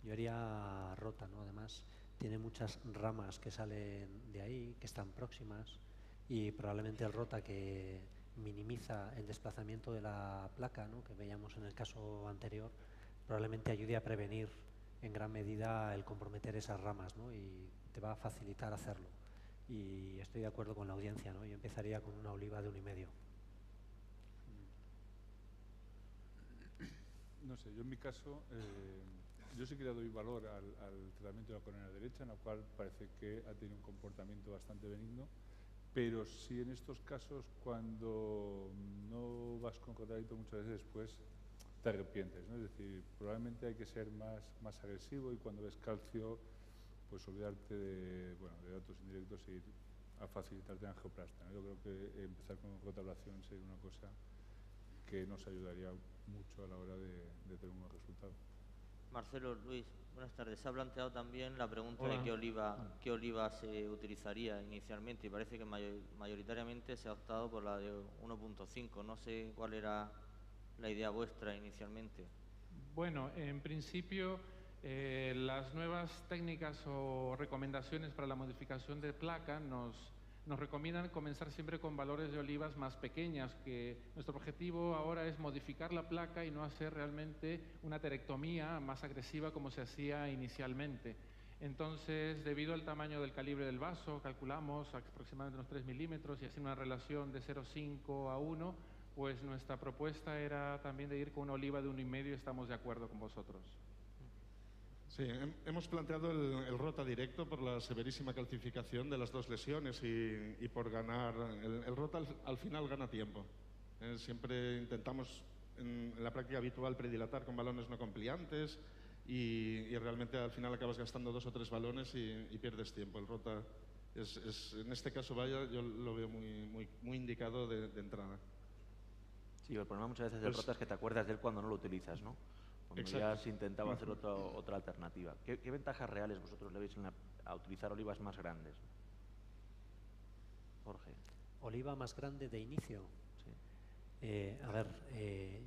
Yo haría rota, ¿no? Además tiene muchas ramas que salen de ahí, que están próximas, y probablemente el rota que minimiza el desplazamiento de la placa, ¿no? Que veíamos en el caso anterior, probablemente ayude a prevenir en gran medida el comprometer esas ramas, ¿no? Y te va a facilitar hacerlo. Y estoy de acuerdo con la audiencia, ¿no? Yo empezaría con una oliva de 1,5. No sé, yo en mi caso, yo sí que le doy valor al tratamiento de la coronaria derecha, en la cual parece que ha tenido un comportamiento bastante benigno, pero sí en estos casos, cuando no vas con tratamiento, muchas veces después te arrepientes, ¿no? Es decir, probablemente hay que ser más agresivo, y cuando ves calcio, pues olvidarte de datos indirectos e ir a facilitarte la angioplastia, ¿no? Yo creo que empezar con rotablación sería una cosa que nos ayudaría mucho a la hora de tener un buen resultado. Marcelo, Luis, buenas tardes. Se ha planteado también la pregunta de qué oliva se utilizaría inicialmente, y parece que mayoritariamente se ha optado por la de 1.5. No sé cuál era la idea vuestra inicialmente. Bueno, en principio las nuevas técnicas o recomendaciones para la modificación de placa nos recomiendan comenzar siempre con valores de olivas más pequeñas, que nuestro objetivo ahora es modificar la placa y no hacer realmente una terectomía más agresiva como se hacía inicialmente. Entonces, debido al tamaño del calibre del vaso, calculamos aproximadamente unos 3 milímetros y así una relación de 0,5 a 1, pues nuestra propuesta era también de ir con una oliva de 1,5 y estamos de acuerdo con vosotros. Sí, hemos planteado el rota directo por la severísima calcificación de las dos lesiones y por ganar. El rota al final gana tiempo. Siempre intentamos en la práctica habitual predilatar con balones no compliantes y realmente al final acabas gastando 2 o 3 balones y pierdes tiempo. El rota en este caso, yo lo veo muy indicado de entrada. Sí, el problema muchas veces del rota es que te acuerdas de él cuando no lo utilizas, ¿no? Cuando ya has intentado hacer otra alternativa. ¿Qué ventajas reales vosotros le veis a utilizar olivas más grandes? Jorge. ¿Oliva más grande de inicio? Sí.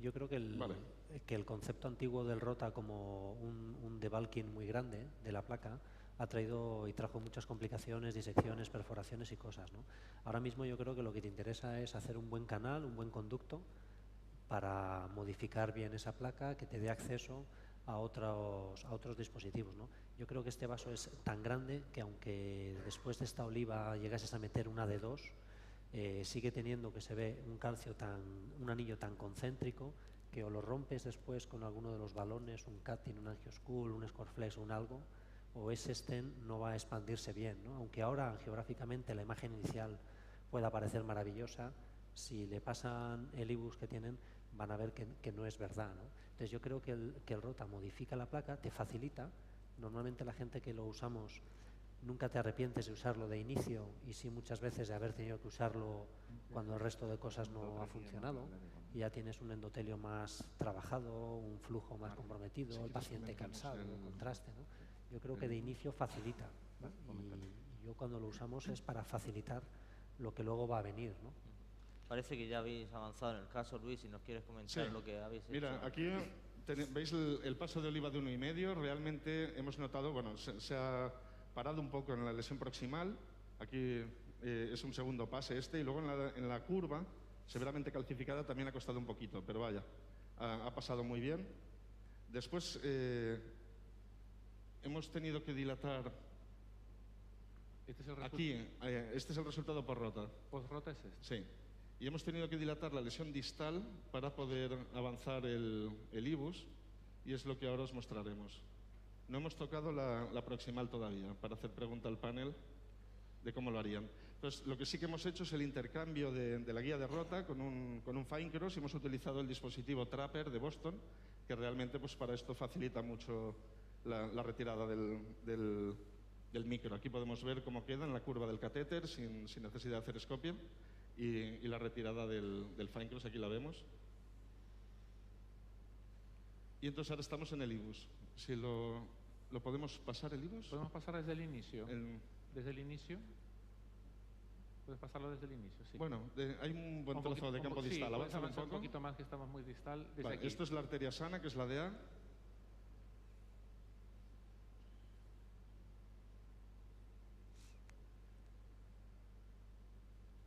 Yo creo que el concepto antiguo del rota como un debulking muy grande de la placa ha traído y trajo muchas complicaciones, disecciones, perforaciones y cosas, ¿no? Ahora mismo yo creo que lo que te interesa es hacer un buen canal, un buen conducto, para modificar bien esa placa, que te dé acceso a otros dispositivos, ¿no? Yo creo que este vaso es tan grande que aunque después de esta oliva llegases a meter una de 2, sigue teniendo que se ve un anillo tan concéntrico que o lo rompes después con alguno de los balones, un cutting, un angioschool, un scoreflex o un algo, o ese stent no va a expandirse bien, ¿no? Aunque ahora geográficamente la imagen inicial pueda parecer maravillosa, si le pasan el IBUS que tienen, van a ver que no es verdad, ¿no? Entonces yo creo que el rota modifica la placa, te facilita. Normalmente la gente que lo usamos nunca te arrepientes de usarlo de inicio, y sí muchas veces de haber tenido que usarlo cuando el resto de cosas no ha funcionado, y ya tienes un endotelio más trabajado, un flujo más comprometido, el paciente cansado, el contraste, ¿no? Yo creo que de inicio facilita, ¿no? Y yo cuando lo usamos es para facilitar lo que luego va a venir, ¿no? Parece que ya habéis avanzado en el caso, Luis, si nos quieres comentar lo que habéis hecho. Mira, aquí veis el paso de oliva de 1,5. Realmente hemos notado, se ha parado un poco en la lesión proximal. Aquí es un segundo pase y luego en la curva, severamente calcificada, también ha costado un poquito, pero vaya, ha pasado muy bien. Después hemos tenido que dilatar. Aquí, este es el resultado por rota. ¿Post rota es este? Sí. Y hemos tenido que dilatar la lesión distal para poder avanzar el IBUS, y es lo que ahora os mostraremos. No hemos tocado la proximal todavía, para hacer pregunta al panel de cómo lo harían. Entonces, lo que sí que hemos hecho es el intercambio de la guía de rota con un fine cross, y hemos utilizado el dispositivo Trapper de Boston, que realmente pues, para esto facilita mucho la retirada del micro. Aquí podemos ver cómo queda en la curva del catéter sin necesidad de hacer escopio. Y la retirada del fine cross, aquí la vemos. Y entonces ahora estamos en el IBUS. Si lo podemos pasar el IBUS. ¿Podemos pasar desde el inicio? ¿Desde el inicio? ¿Puedes pasarlo desde el inicio? Sí. Bueno, hay un buen trozo de campo distal. Sí, puedes avanzar un poquito más, que estamos muy distal. Desde aquí. Esto es la arteria sana, que es la DA.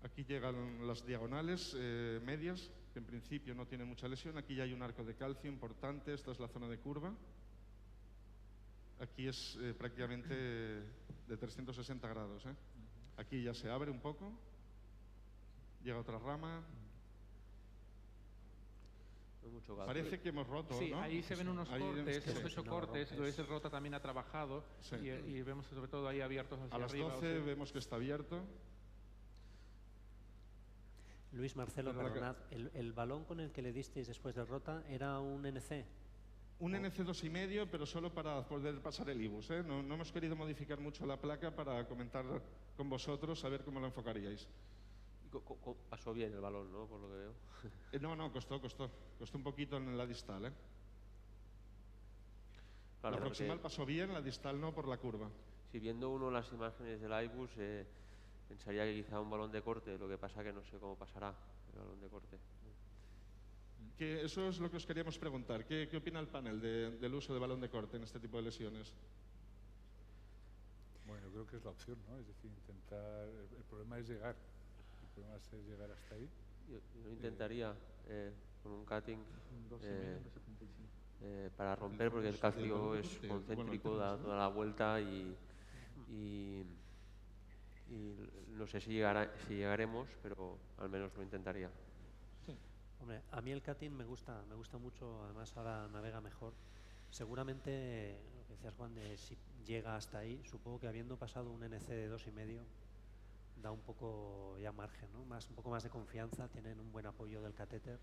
Aquí llegan las diagonales medias, que en principio no tienen mucha lesión. Aquí ya hay un arco de calcio importante, esta es la zona de curva. Aquí es prácticamente de 360 grados. Aquí ya se abre un poco, llega otra rama. Parece que hemos roto, sí, ¿no? ahí se ven unos cortes, hemos hecho cortes, rompes. Luis Rota también ha trabajado y vemos sobre todo ahí abiertos hacia a las arriba. 12 vemos que está abierto. Luis, Marcelo, perdonad, ¿el balón con el que le disteis después del Rota era un NC? Un NC 2,5, pero solo para poder pasar el IBUS. No hemos querido modificar mucho la placa para comentar con vosotros, a ver cómo lo enfocaríais. Pasó bien el balón, ¿no? Por lo que veo. No, costó un poquito en la distal. Claro, la proximal pasó bien, la distal no, por la curva. Si viendo uno las imágenes del iBus, pensaría que quizá un balón de corte, lo que pasa que no sé cómo pasará el balón de corte. Que eso es lo que os queríamos preguntar. ¿Qué opina el panel del uso de balón de corte en este tipo de lesiones? Bueno, creo que es la opción, ¿no? Es decir, intentar... El problema es llegar. El problema es llegar hasta ahí. Yo intentaría con un cutting para romper, porque el calcio es concéntrico, da toda la vuelta y no sé si llegaremos, pero al menos lo intentaría. Hombre, a mí el cutting me gusta mucho, además ahora navega mejor. Seguramente, lo que decías Juan, si llega hasta ahí, supongo que habiendo pasado un NC de 2,5 da un poco ya margen, ¿no? Un poco más de confianza, tienen un buen apoyo del catéter,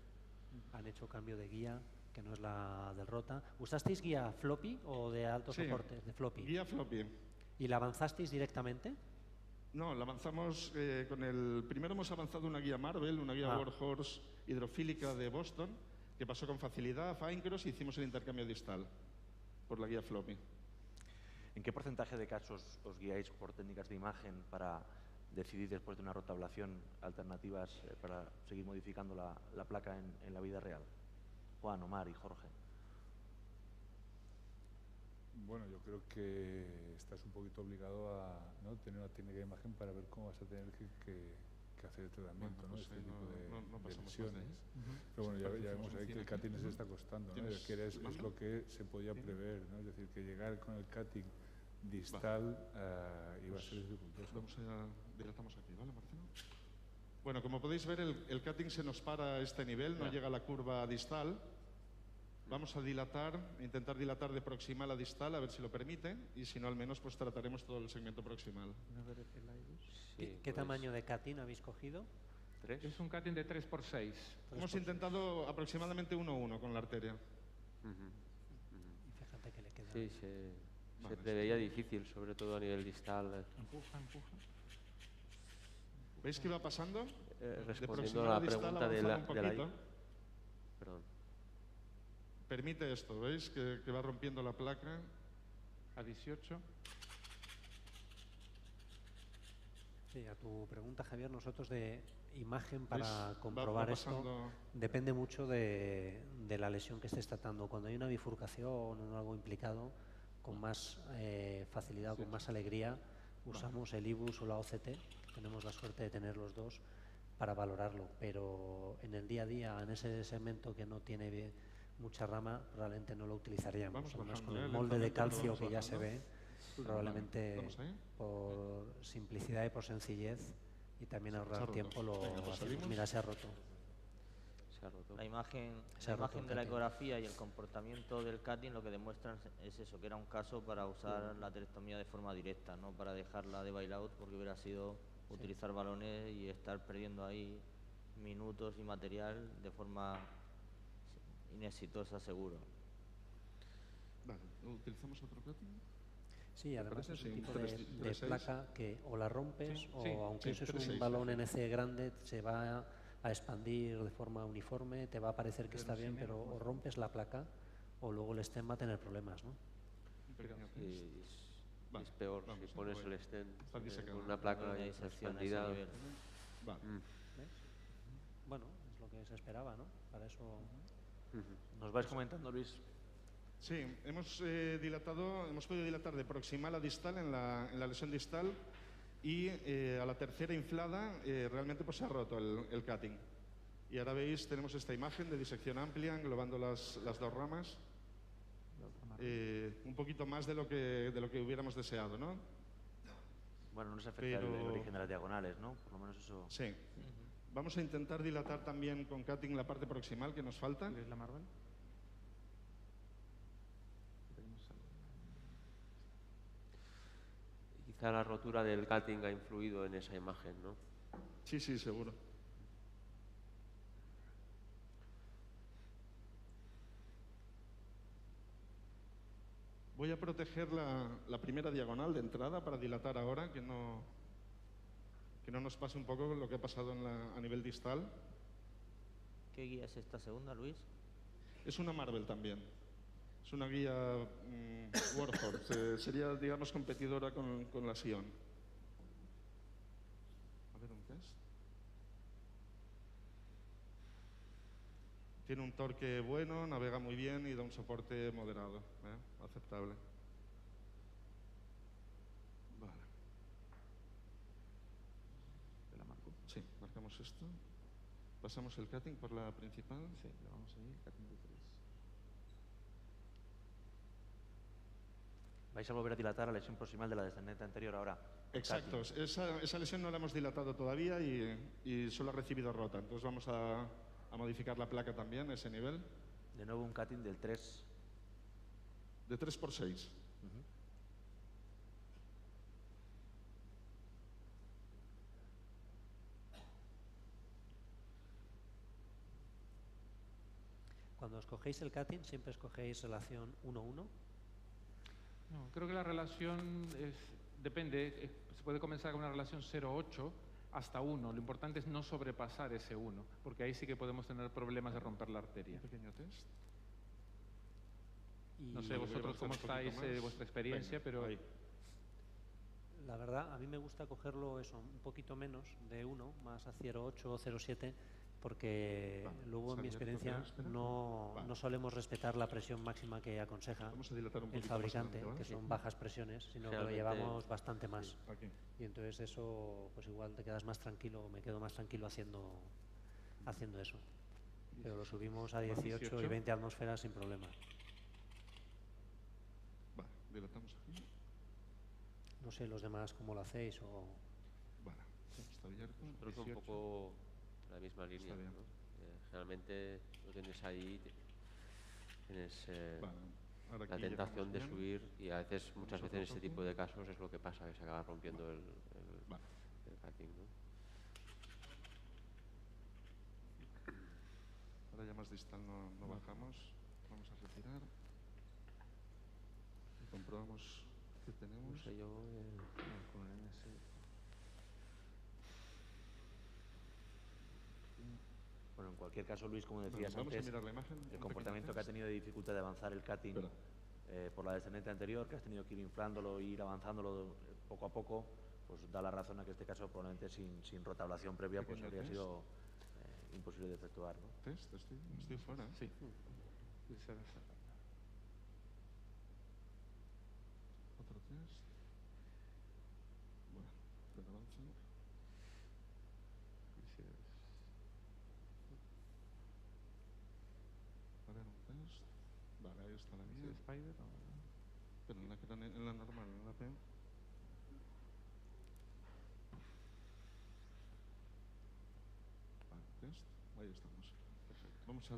han hecho cambio de guía, que no es la del Rota. ¿Usasteis guía floppy o de altos soportes? De floppy. Guía floppy. ¿Y la avanzasteis directamente? No, la avanzamos con el... Primero hemos avanzado una guía Marvel, una guía Warhorse hidrofílica de Boston, que pasó con facilidad a Finecross y hicimos el intercambio distal por la guía floppy. ¿En qué porcentaje de casos os guiáis por técnicas de imagen para decidir después de una rotablación alternativas para seguir modificando la placa en la vida real? Juan, Omar y Jorge. Bueno, yo creo que estás un poquito obligado a tener una técnica de imagen para ver cómo vas a tener que hacer el tratamiento, bueno, este tipo de pasamos lesiones. Pero bueno, ya vemos ahí que el cutting se está costando, ¿no? Es lo que se podía prever, ¿no? Es decir, que llegar con el cutting distal iba a ser dificultoso. Dilatamos aquí, ¿vale, Marcelo? Bueno, como podéis ver, el cutting se nos para a este nivel, no llega a la curva distal. Vamos a intentar dilatar de proximal a distal, a ver si lo permite, y si no, al menos pues trataremos todo el segmento proximal. ¿Qué tamaño de cutting habéis cogido? Es un cutting de 3x6. Hemos intentado aproximadamente 1:1 con la arteria. Y fíjate que le queda... Sí, se preveía difícil, sobre todo a nivel distal. Empuja. ¿Veis qué va pasando? Respondiendo a la pregunta de la Perdón. Permite esto, ¿veis? Que va rompiendo la placa. A 18. Sí, a tu pregunta, Javier, nosotros de imagen para comprobar esto depende mucho de la lesión que estés tratando. Cuando hay una bifurcación o algo implicado, con más facilidad, con más alegría, usamos el IBUS o la OCT, tenemos la suerte de tener los dos para valorarlo, pero en el día a día, en ese segmento que no tiene mucha rama, probablemente no lo utilizaríamos. Además, con el molde de calcio que ya se ve, probablemente por simplicidad y por sencillez y también ahorrar tiempo lo hacemos. Mira, se ha roto. La imagen de la ecografía y el comportamiento del cutting lo que demuestran es eso, que era un caso para usar la terectomía de forma directa, no para dejarla de bailout, porque hubiera sido utilizar balones y estar perdiendo ahí minutos y material de forma inexitosa, seguro. Vale, ¿utilizamos otro cutting? Sí, además es un tipo de placa que o la rompes o aunque uses un balón NC grande se va a expandir de forma uniforme, te va a parecer que está bien, pero o rompes la placa o luego el stent va a tener problemas, ¿no? Es peor si pones el stent con una placa expandida. Bueno, es lo que se esperaba, ¿no? Para eso... ¿Nos vais comentando, Luis? Sí, hemos podido dilatar de proximal a distal en la lesión distal y a la tercera inflada realmente pues se ha roto el cutting. Y ahora veis, tenemos esta imagen de disección amplia englobando las dos ramas. un poquito más de lo que hubiéramos deseado, ¿no? Bueno, no se afecta el origen de las diagonales, ¿no? Por lo menos eso... Sí. Vamos a intentar dilatar también con cutting la parte proximal que nos falta. ¿Es la Marvel? Quizá la rotura del cutting ha influido en esa imagen, ¿no? Sí, sí, seguro. Voy a proteger la primera diagonal de entrada para dilatar ahora, que no nos pase un poco lo que ha pasado a nivel distal. ¿Qué guía es esta segunda, Luis? Es una Marvel también. Es una guía Warhorse. Sería, digamos, competidora con la Sion. A ver un test. Tiene un torque bueno, navega muy bien y da un soporte moderado, aceptable. Vale. ¿Te la marco? Sí, marcamos esto. Pasamos el cutting por la principal. Sí, lo vamos a ir, cutting de 3. Vais a volver a dilatar la lesión proximal de la descendente anterior ahora. Exacto, esa lesión no la hemos dilatado todavía y solo ha recibido rota. Entonces vamos a modificar la placa también a ese nivel. De nuevo un cutting del 3. De 3x6. Cuando escogéis el cutting, ¿siempre escogéis relación 1-1? No, creo que la relación depende. Se puede comenzar con una relación 0,8 hasta 1. Lo importante es no sobrepasar ese 1, porque ahí sí que podemos tener problemas de romper la arteria. Un pequeño test. No sé vosotros cómo estáis, vuestra experiencia, pero... Ahí. La verdad, a mí me gusta cogerlo eso, un poquito menos de 1, más a 0,8 o 0,7, porque luego en mi experiencia no solemos respetar la presión máxima que aconseja el fabricante, que son bajas presiones, sino que lo llevamos bastante más. Sí, aquí. Y entonces eso, pues igual te quedas más tranquilo, me quedo más tranquilo haciendo eso. Pero lo subimos a 18 y 20 atmósferas sin problema. Vale, dilatamos aquí. No sé los demás cómo lo hacéis o... Vale, está abierto. Creo que un poco la misma línea, bien. ¿no? Generalmente lo tienes ahí, tienes Ahora la aquí tentación de llegamos subir y a veces, muchas veces en este toque. tipo de casos es lo que pasa, que se acaba rompiendo el cutting, ¿no? Ahora ya más distal no bajamos. Vamos a retirar. Y comprobamos qué tenemos. No sé, yo con el NS. Bueno, en cualquier caso, Luis, como decías Vamos antes, a mirar la imagen. el comportamiento que ha tenido de dificultad de avanzar el cutting por la descendente anterior, que has tenido que ir inflándolo e ir avanzándolo poco a poco, pues da la razón a que este caso probablemente sin rotablación previa pues habría sido imposible de efectuar, ¿no? ¿Test? Estoy fuera. Sí. Otro test. Bueno, pero avanza. A ver, un test. Vale, ahí está la guía. Spider? Pero en la normal, en la P. Vale, test. Ahí estamos. Perfecto. Vamos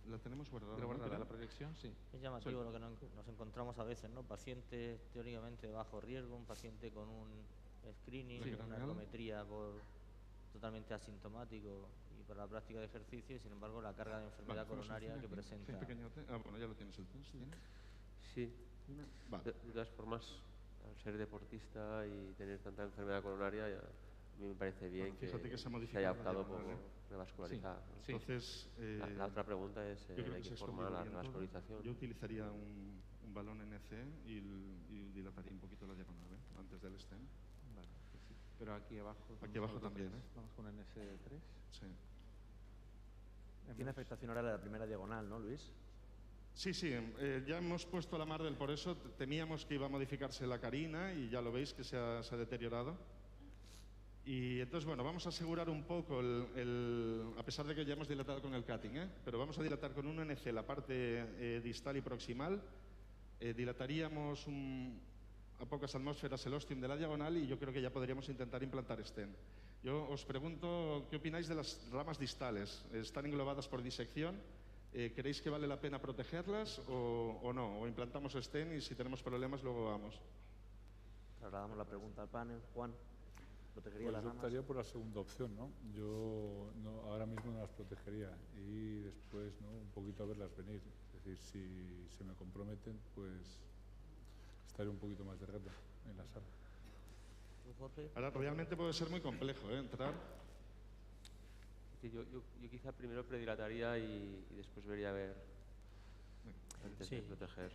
la tenemos guardada. La proyección, sí. Es llamativo lo que nos encontramos a veces, ¿no? Pacientes teóricamente de bajo riesgo, un paciente con un screening, una ergometría totalmente asintomático y para la práctica de ejercicio, y sin embargo la carga de enfermedad coronaria que presenta. Bueno, ya lo tienes el test. Sí. Vale. De todas formas, al ser deportista y tener tanta enfermedad coronaria, a mí me parece bien que se haya optado por revascularizar. Sí. Entonces, la otra pregunta es de qué forma la revascularización. Yo utilizaría un balón NC y dilataría un poquito la diagonal antes del stem. Vale, pues sí. Pero aquí abajo también. Vamos con NS3. Sí. Tiene afectación ahora la primera diagonal, ¿no, Luis? Sí, ya hemos puesto la Marvel por eso, temíamos que iba a modificarse la carina y ya lo veis que se ha deteriorado. Y entonces, bueno, vamos a asegurar un poco, a pesar de que ya hemos dilatado con el cutting, pero vamos a dilatar con un NC la parte distal y proximal dilataríamos a pocas atmósferas el ostium de la diagonal y yo creo que ya podríamos intentar implantar stent. Yo os pregunto, ¿qué opináis de las ramas distales? ¿Están englobadas por disección? ¿Creéis que vale la pena protegerlas o no? ¿O implantamos stent y si tenemos problemas luego vamos? Trasladamos la pregunta al panel. Juan, ¿protegería Pues las yo ramas? optaría por la segunda opción, ¿no? Yo ahora mismo no las protegería y después, ¿no?, un poquito a verlas venir. Es decir, si se me comprometen, pues estaré un poquito más de rato en la sala. Ahora, realmente puede ser muy complejo, entrar. Sí, yo quizá primero predilataría y después vería a ver antes de proteger.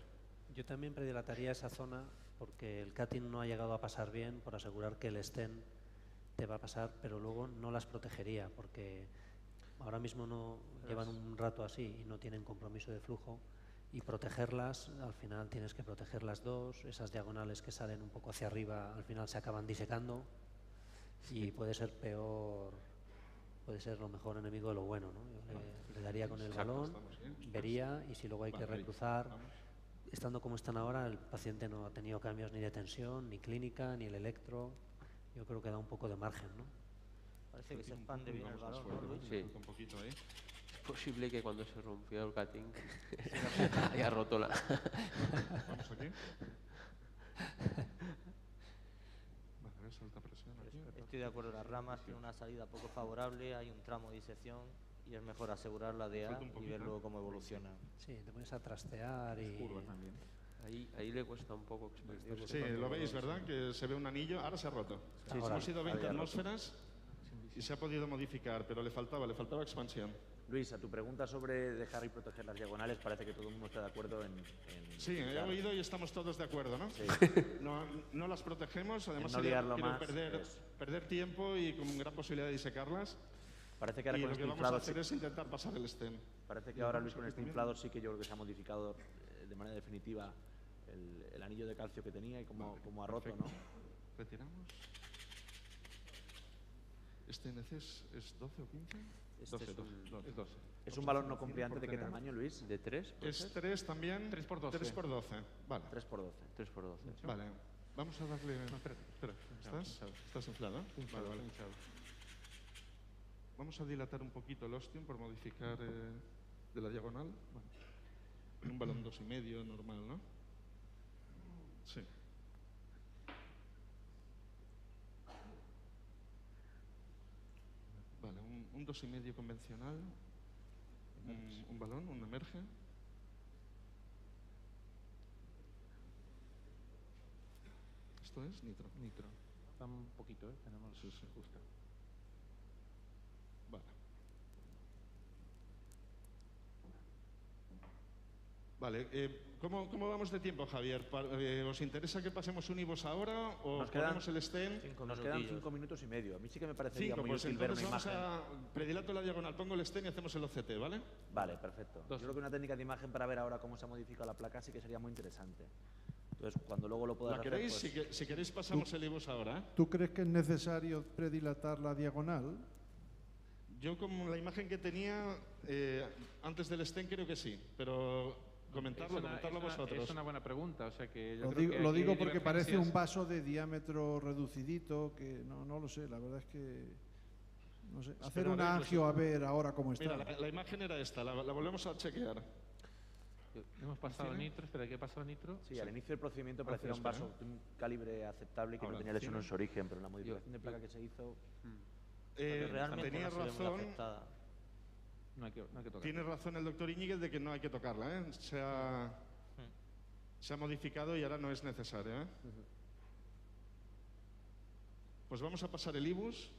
Yo también predilataría esa zona porque el cutting no ha llegado a pasar bien, por asegurar que el stent te va a pasar, pero luego no las protegería porque ahora mismo no llevan un rato así y no tienen compromiso de flujo, y protegerlas, al final tienes que proteger las dos, esas diagonales que salen un poco hacia arriba al final se acaban disecando y puede ser peor, puede ser lo mejor enemigo de lo bueno, ¿no? Yo le daría con el balón, vería, y si luego hay que recruzar, estando como están ahora, el paciente no ha tenido cambios ni de tensión, ni clínica, ni el electro, yo creo que da un poco de margen, ¿no? Parece que se expande bien el balón, ¿no, Luis? Sí. Un poquito ahí. Es posible que cuando se rompió el cutting haya roto la... Vamos aquí. Vale, alta presión aquí. Estoy de acuerdo, las ramas tienen una salida poco favorable, hay un tramo de disección y es mejor asegurar la DA y ver luego cómo evoluciona. Sí, te pones a trastear y... también. Ahí le cuesta un poco expandirse. Sí, lo veis, ¿verdad? Que se ve un anillo, ahora se ha roto. Sí, hemos ido a 20 había roto. atmósferas y se ha podido modificar, pero le faltaba expansión. Luis, a tu pregunta sobre dejar y proteger las diagonales, parece que todo el mundo está de acuerdo en Sí, he oído y estamos todos de acuerdo, ¿no? Sí. No las protegemos, además no sería liarlo más, perder tiempo y con gran posibilidad de disecarlas. Parece que ahora y con lo que este vamos a inflado hacer es intentar pasar el stent. Parece que ahora, Luis, con este inflado sí que yo creo que se ha modificado de manera definitiva el anillo de calcio que tenía y como ha roto, ¿no? Retiramos. ¿Este NC es 12 o 15? Este 12, es un- 12. es 12. ¿Es un balón no compliante de qué tamaño, Luis? ¿De 3? Es 3 también. 3 por 12. 3 por 12. Vale. 3 por 12. 3 por 12. Vale. Vamos a darle... Espera. ¿Estás inflado? Hinchado, Vale. hinchado. Vamos a dilatar un poquito el ostium por modificar de la diagonal. Con un balón 2,5 normal, ¿no? Sí. Vale, un 2,5 convencional. Un balón, un emerge. ¿Esto es nitro? Nitro. Está un poquito, ¿eh? Tenemos justo. Vale. Vale, ¿cómo vamos de tiempo, Javier? ¿Os interesa que pasemos un IVOS ahora o Nos quedan- ponemos el stent? Nos quedan 5 minutos y medio. A mí sí que me parecería 5, muy pues útil ver una entonces imagen. vamos a predilato la diagonal, pongo el stent y hacemos el OCT, ¿vale? Vale, perfecto. Yo creo que una técnica de imagen para ver ahora cómo se ha modificado la placa sí que sería muy interesante. Entonces, cuando luego lo puedas ¿La hacer, queréis? pues- Si queréis pasamos el IVOS ahora. ¿Tú crees que es necesario predilatar la diagonal? Yo con la imagen que tenía antes del stent creo que sí, pero comentarlo vosotros. Es una buena pregunta, o sea que yo Lo creo digo, que lo aquí digo hay porque parece divergencias. un vaso de diámetro reducidito que no lo sé, la verdad es que no sé. Hacer Espera, una a ver, angio a ver ahora cómo está. Mira, la imagen era esta, la volvemos a chequear. Hemos pasado ¿Funciona? nitro, espera, ¿qué ha pasado nitro? Sí, al inicio del procedimiento Ah, parecía un espera, vaso de un calibre aceptable y que Ahora, no tenía lesiones en ¿funciona? su origen, pero en la modificación de placa que se hizo... Realmente tenía no se ve muy razón. afectada. No hay que tocar. Tiene razón el doctor Íñiguez de que no hay que tocarla, ¿eh? Se ha modificado y ahora no es necesario, ¿eh? Pues vamos a pasar el IBUS,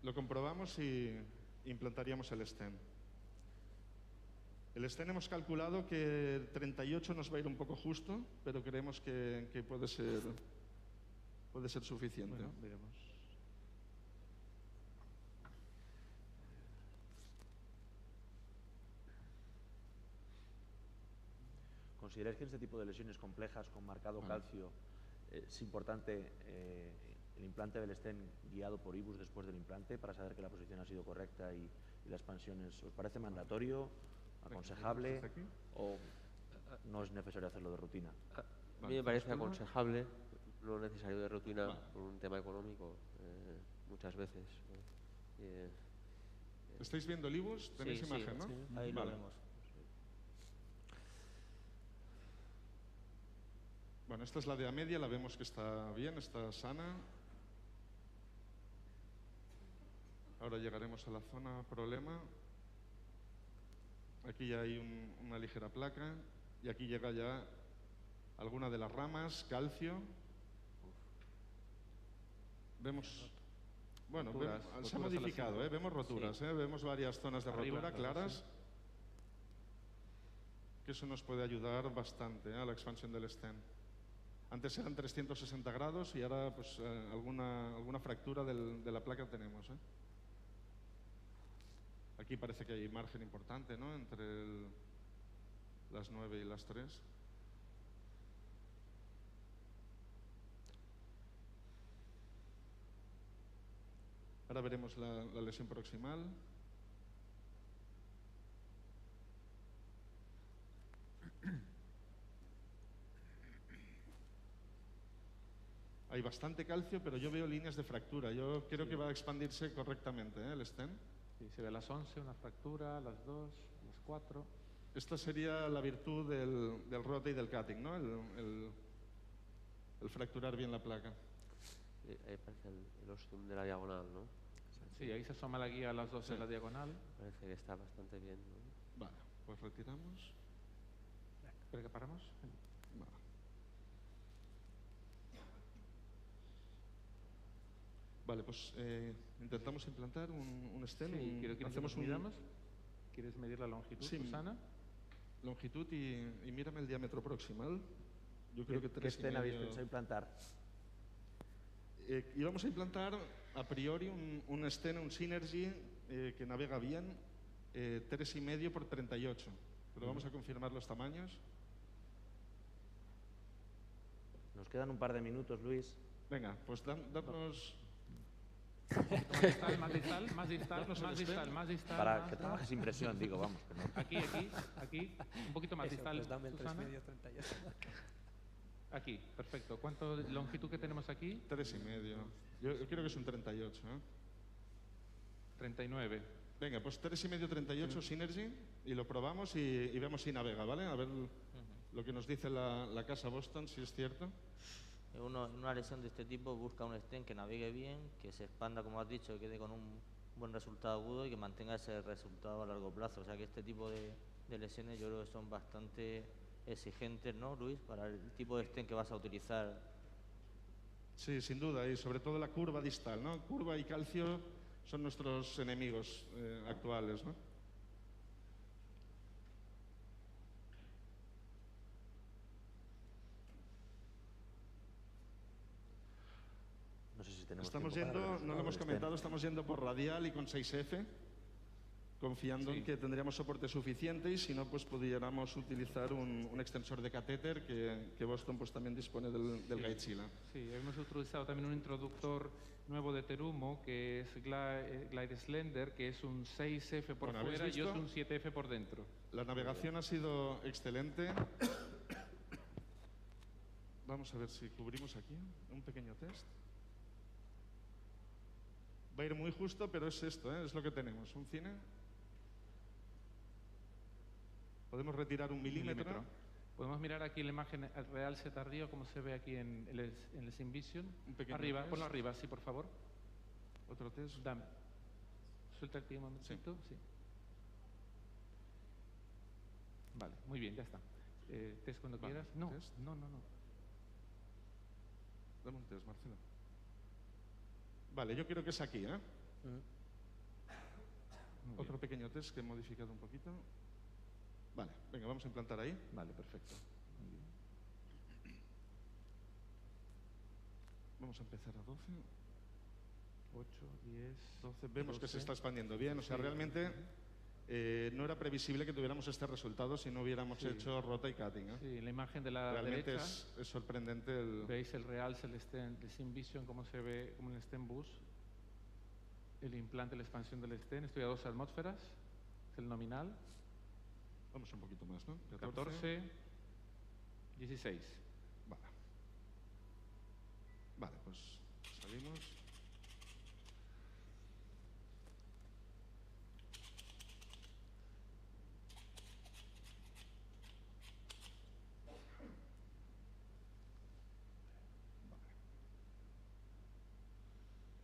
lo comprobamos y implantaríamos el stent. El stent hemos calculado que 38 nos va a ir un poco justo, pero creemos que puede ser suficiente. Bueno, veremos. ¿Consideráis que en este tipo de lesiones complejas con marcado calcio es importante el implante del stent guiado por IBUS después del implante para saber que la posición ha sido correcta y la expansión os parece mandatorio, aconsejable o no es necesario hacerlo de rutina. A mí me parece aconsejable, no necesario de rutina, por un tema económico, muchas veces. ¿Estáis viendo el IBUS? Tenéis imagen, ¿no? Sí, ahí lo vemos. Bueno, esta es la de a media, la vemos que está bien, está sana. Ahora llegaremos a la zona problema. Aquí ya hay una ligera placa y aquí llega ya alguna de las ramas, calcio. Vemos, bueno, se ha modificado, vemos roturas, sí. Vemos varias zonas de rotura claras, sí. Que eso nos puede ayudar bastante a la expansión del stent. Antes eran 360 grados y ahora pues alguna fractura de la placa tenemos. Aquí parece que hay margen importante, ¿no? Entre las 9 y las 3. Ahora veremos la lesión proximal. Hay bastante calcio, pero yo veo líneas de fractura. Yo creo que va a expandirse correctamente, el stent. Sí, se ve a las 11 una fractura, a las 2, a las 4. Esta sería la virtud del rote y del cutting, ¿no? El fracturar bien la placa. Ahí parece el ostium de la diagonal, ¿no? Sí, ahí se asoma la guía a las 2 en la diagonal. Parece que está bastante bien, ¿no? Vale, pues retiramos. ¿Espera que paramos? Vale. Vale, pues intentamos implantar un stent. Sí, quiero que nos midamos. ¿Quieres medir la longitud, sí, Susana? Longitud y mírame el diámetro proximal. Yo creo que 3,5. ¿Qué stent habéis pensado implantar? Íbamos a implantar a priori un stent, un Synergy que navega bien, 3,5 por 38. Pero vamos a confirmar los tamaños. Nos quedan un par de minutos, Luis. Venga, pues danos... Más distal. Para que trabajes sin presión, digo, vamos. Que no. Aquí, un poquito más distal. Pues dame el 3,5, 38. Aquí, perfecto. ¿Cuánto longitud que tenemos aquí? 3,5. Yo creo que es un 38. 39. Venga, pues 3,5, 38 Synergy y lo probamos y vemos si navega, ¿vale? A ver lo que nos dice la casa Boston, si es cierto. En una lesión de este tipo busca un stent que navegue bien, que se expanda, como has dicho, que quede con un buen resultado agudo y que mantenga ese resultado a largo plazo. O sea que este tipo de lesiones yo creo que son bastante exigentes, ¿no, Luis? Para el tipo de stent que vas a utilizar. Sí, sin duda, y sobre todo la curva distal, ¿no? Curva y calcio son nuestros enemigos actuales, ¿no? No sé si tenemos estamos tiempo yendo, para no lo hemos comentado, estamos yendo por radial y con 6F, confiando en que tendríamos soporte suficiente y si no, pues pudiéramos utilizar un extensor de catéter que Boston pues también dispone del Guidezilla. Sí, hemos utilizado también un introductor nuevo de Terumo que es Glide Slender, que es un 6F por fuera y es un 7F por dentro. La navegación ha sido excelente. Vamos a ver si cubrimos aquí un pequeño test. Va a ir muy justo, pero es esto, es lo que tenemos. Un cine. Podemos retirar 1 milímetro. Podemos mirar aquí la imagen real Z tardío, como se ve aquí en el SimVision. Arriba, test. ponlo arriba, sí, por favor. Otro test. Dame. Suelta aquí un momentito. Sí. Vale, muy bien, ya está. Test cuando quieras. No, test. No. Dame un test, Marcelo. Vale, yo creo que es aquí, Otro pequeño test que he modificado un poquito. Vale, venga, vamos a implantar ahí. Vale, perfecto. Muy bien. Vamos a empezar a 12. 8, 10, 12. Vemos 12. que se está expandiendo bien. O sea, realmente no era previsible que tuviéramos este resultado si no hubiéramos hecho rota y cutting. Sí, la imagen de la realmente derecha. Es sorprendente. Veis el real el SimVision, cómo se ve como en el stent bus. El implante, la expansión del stent. Estoy a 2 atmósferas. Es el nominal. Vamos un poquito más, ¿no? 14. 16. Vale. Vale, pues salimos.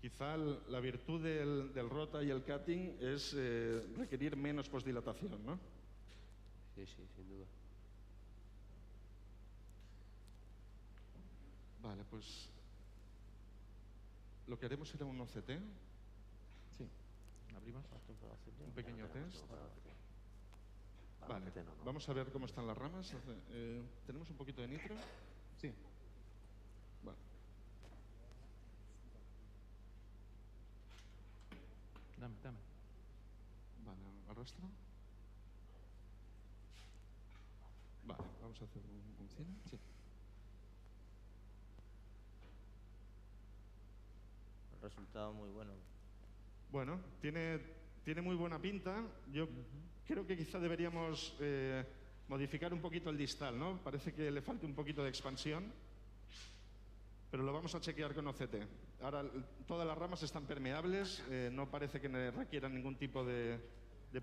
Quizá la virtud del rota y el cutting es requerir menos postdilatación, ¿no? Sí, sí, sin duda. Vale, pues lo que haremos será un OCT. Sí. ¿Abrimos? Un pequeño test. Vale, vamos a ver cómo están las ramas. ¿Tenemos un poquito de nitro? Sí. Vale. Dame. Vale, arrastro. Vale, vamos a hacer un cine. Sí. El resultado muy bueno. Bueno, tiene muy buena pinta. Yo creo que quizá deberíamos modificar un poquito el distal, ¿no? Parece que le falta un poquito de expansión, pero lo vamos a chequear con OCT. Ahora todas las ramas están permeables, no parece que requieran ningún tipo de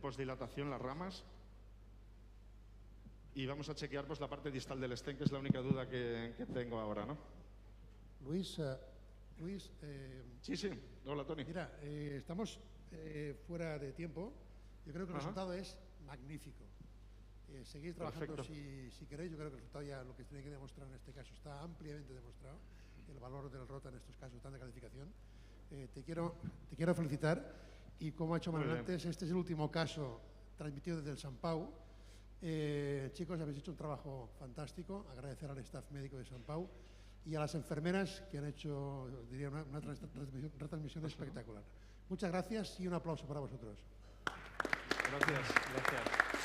postdilatación las ramas. Y vamos a chequear pues la parte distal del stem, que es la única duda que tengo ahora, ¿no? Luis, sí, hola Tony. Mira, estamos fuera de tiempo. Yo creo que el resultado es magnífico. Seguir trabajando si queréis. Yo creo que el resultado ya lo que tiene que demostrar en este caso está ampliamente demostrado. El valor del rota en estos casos tan de calificación. Te quiero felicitar y como ha hecho Manuel antes, este es el último caso transmitido desde el Sant Pau. Chicos, habéis hecho un trabajo fantástico. Agradecer al staff médico de Sant Pau y a las enfermeras que han hecho, diría, una retransmisión espectacular. Muchas gracias y un aplauso para vosotros. Gracias.